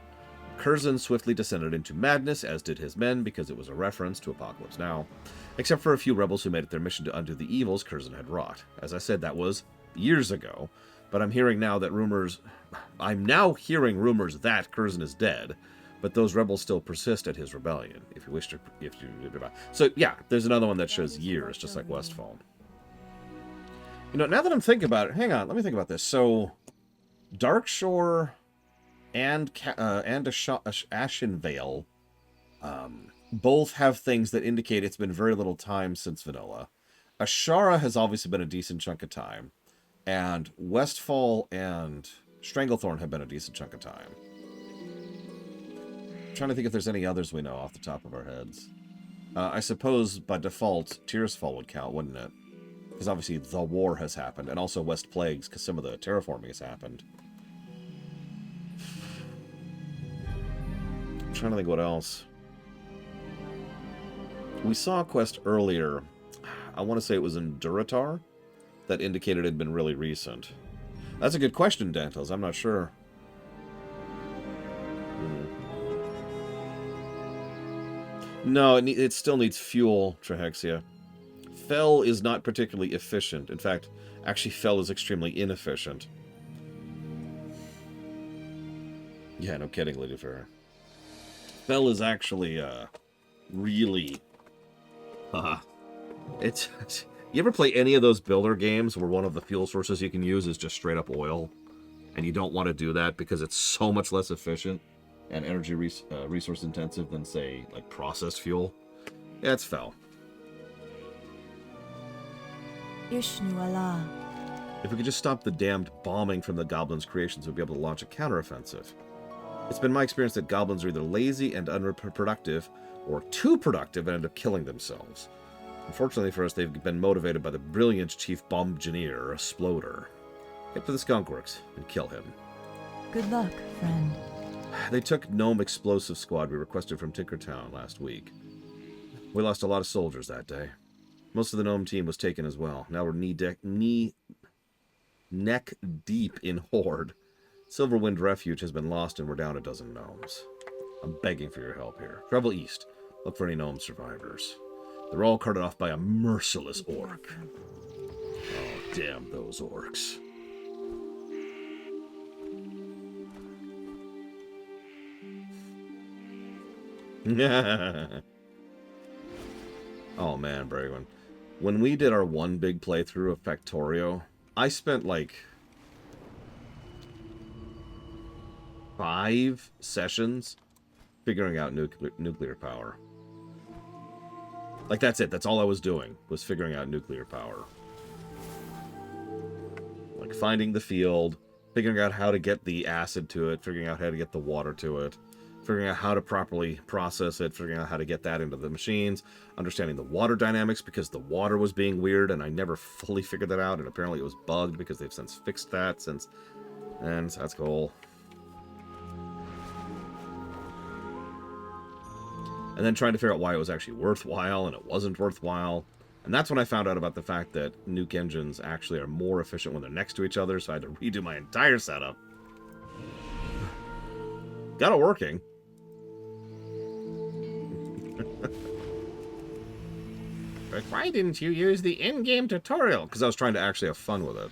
Curzon swiftly descended into madness, as did his men, because it was a reference to Apocalypse Now, except for a few rebels who made it their mission to undo the evils Curzon had wrought. As I said, that was years ago, but I'm now hearing rumors that Curzon is dead, but those rebels still persist at his rebellion, So yeah, there's another one that shows years, just like Westfall. Now that I'm thinking about it, hang on, let me think about this. So, Darkshore and Ashenvale both have things that indicate it's been very little time since vanilla. Ashara has obviously been a decent chunk of time, and Westfall and Stranglethorn have been a decent chunk of time. I'm trying to think if there's any others we know off the top of our heads. I suppose by default, Tearsfall would count, wouldn't it? Because obviously the war has happened, and also West Plagues, because some of the terraforming has happened. I'm trying to think what else. We saw a quest earlier, I want to say it was in Durotar, that indicated it had been really recent. That's a good question, Dantels. I'm not sure. No, it still needs fuel, Trahexia. Fel is not particularly efficient. In fact, actually, Fel is extremely inefficient. Yeah, no kidding, Lady Fair. Fel is actually, really... it's... You ever play any of those builder games where one of the fuel sources you can use is just straight up oil? And you don't want to do that because it's so much less efficient and energy resource intensive than, say, like processed fuel? Yeah, it's Fel. Ishnu Allah. If we could just stop the damned bombing from the goblins' creations, we'd be able to launch a counteroffensive. It's been my experience that goblins are either lazy and unproductive, or too productive and end up killing themselves. Unfortunately for us, they've been motivated by the brilliant Chief Bombgineer, or Sploder. Head for the skunkworks and kill him. Good luck, friend. They took Gnome Explosive Squad we requested from Tinkertown last week. We lost a lot of soldiers that day. Most of the Gnome team was taken as well. Now we're neck deep in Horde. Silverwind Refuge has been lost and we're down a dozen gnomes. I'm begging for your help here. Travel east. Look for any gnome survivors. They're all carted off by a merciless orc. Oh, damn those orcs. Oh man, Bragwin. When we did our one big playthrough of Factorio, I spent like 5 sessions figuring out nuclear power. Like, that's it. That's all I was doing, was figuring out nuclear power. Like, finding the field, figuring out how to get the acid to it, figuring out how to get the water to it, figuring out how to properly process it, figuring out how to get that into the machines, understanding the water dynamics because the water was being weird and I never fully figured that out, and apparently it was bugged because they've since fixed that since... And so that's cool. And then trying to figure out why it was actually worthwhile and it wasn't worthwhile. And that's when I found out about the fact that nuke engines actually are more efficient when they're next to each other, so I had to redo my entire setup. Got it working. But why didn't you use the in-game tutorial? Because I was trying to actually have fun with it.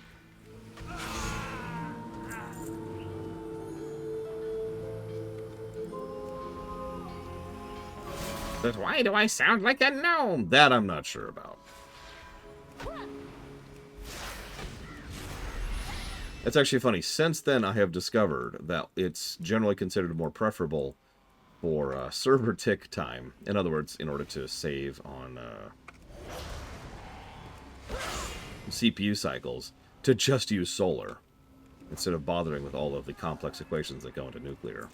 But why do I sound like a gnome? That I'm not sure about. It's actually funny. Since then, I have discovered that it's generally considered more preferable for server tick time. In other words, in order to save on CPU cycles, to just use solar instead of bothering with all of the complex equations that go into nuclear.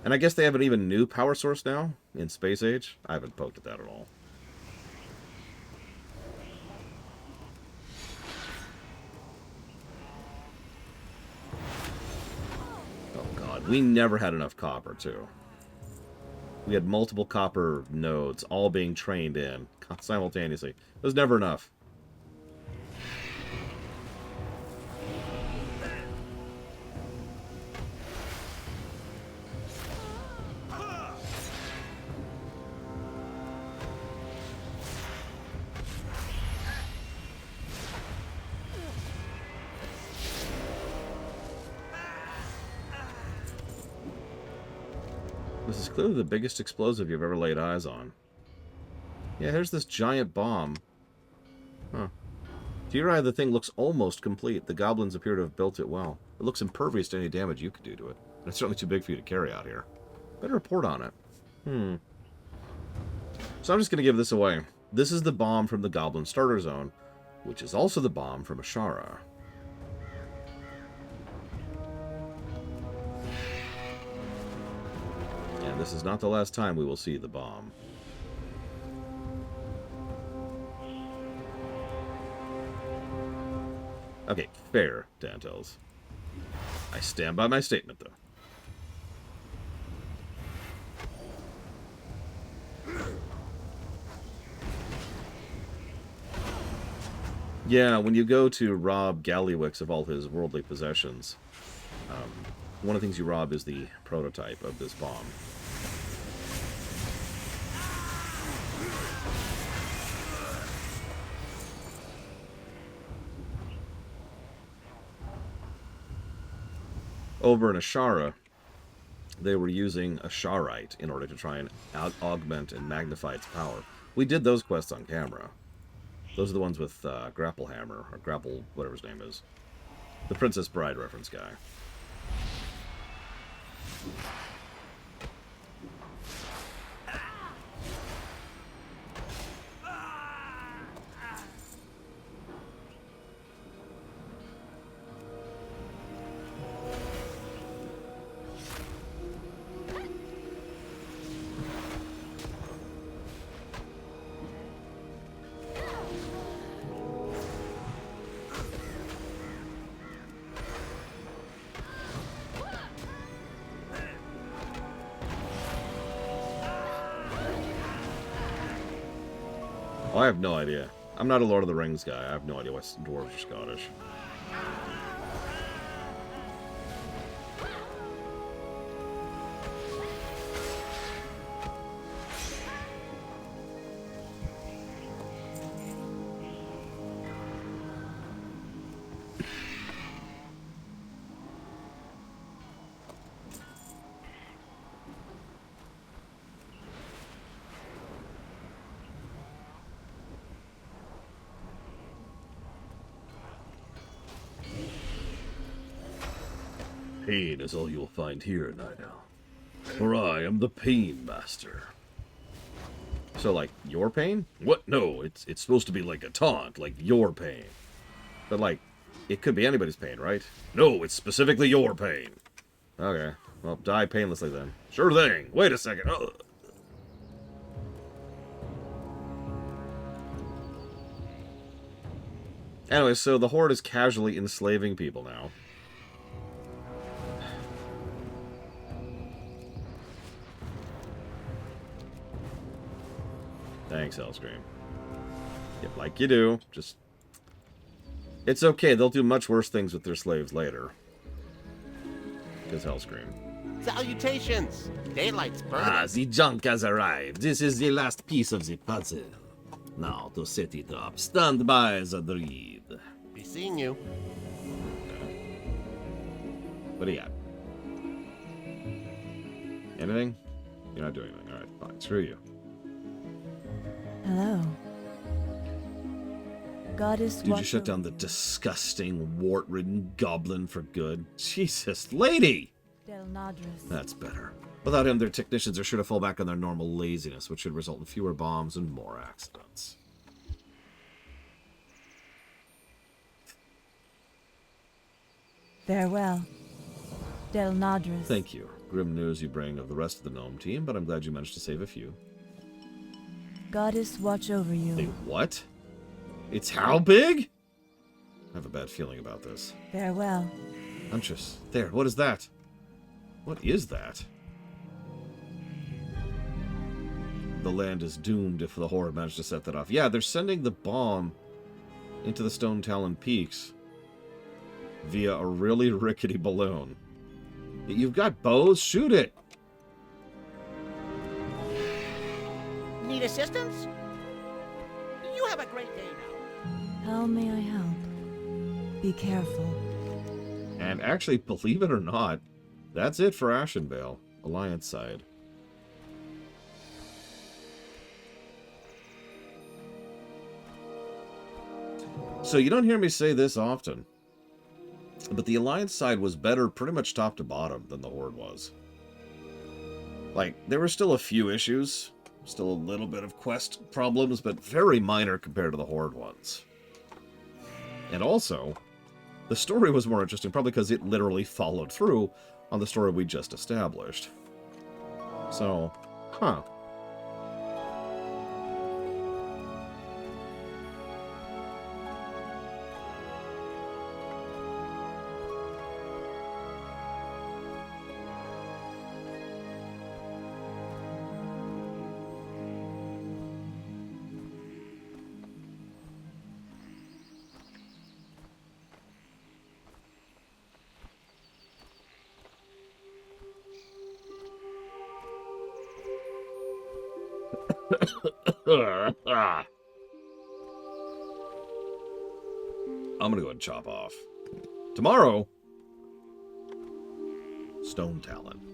And I guess they have an even new power source now in Space Age. I haven't poked at that at all. Oh god, we never had enough copper too. We had multiple copper nodes all being trained in simultaneously. It was never enough. This is clearly the biggest explosive you've ever laid eyes on. Yeah, here's this giant bomb. Huh. To your eye, the thing looks almost complete. The goblins appear to have built it well. It looks impervious to any damage you could do to it. And it's certainly too big for you to carry out here. Better report on it. So I'm just going to give this away. This is the bomb from the Goblin Starter Zone, which is also the bomb from Ashara. And this is not the last time we will see the bomb. Okay, fair, Dantels. I stand by my statement, though. Yeah, when you go to rob Gallywix of all his worldly possessions, one of the things you rob is the prototype of this bomb. over in Ashara, they were using Asharite in order to try and augment and magnify its power. We did those quests on camera. Those are the ones with Grapple Hammer, or Grapple, whatever his name is. The Princess Bride reference guy. I have no idea. I'm not a Lord of the Rings guy. I have no idea what dwarves are Scottish. Pain is all you will find here, Nidal. For I am the Pain Master. So, like, your pain? What? No, it's supposed to be like a taunt, like your pain. But, like, it could be anybody's pain, right? No, it's specifically your pain. Okay, well, die painlessly then. Sure thing. Wait a second. Ugh. Anyway, so the Horde is casually enslaving people now. Thanks, Hellscream. Yep, like you do. Just... It's okay, they'll do much worse things with their slaves later. Because Hellscream. Salutations! Daylight's burning. The junk has arrived. This is the last piece of the puzzle. Now, to set it up, stand by as a druid. Be seeing you. What do you got? Anything? You're not doing anything. Alright, fine. Screw you. Hello. Goddess, Did you shut down the disgusting, wart-ridden goblin for good? Jesus, lady! Del Nadris. That's better. Without him, their technicians are sure to fall back on their normal laziness, which should result in fewer bombs and more accidents. Farewell. Del Nadris. Thank you. Grim news you bring of the rest of the gnome team, but I'm glad you managed to save a few. Goddess, watch over you. They what? It's how big? I have a bad feeling about this. Farewell. Huntress. There, what is that? What is that? The land is doomed if the Horde managed to set that off. Yeah, they're sending the bomb into the Stone Talon Peaks via a really rickety balloon. You've got bows? Shoot it! Need assistance? You have a great day now. How may I help? Be careful. And actually, believe it or not, that's it for Ashenvale, Alliance side. So you don't hear me say this often, but the Alliance side was better pretty much top to bottom than the Horde was. Like, there were still a few issues, still a little bit of quest problems, but very minor compared to the Horde ones. And also, the story was more interesting, probably because it literally followed through on the story we just established. So, huh. I'm gonna go ahead and chop off. Tomorrow, stone talent.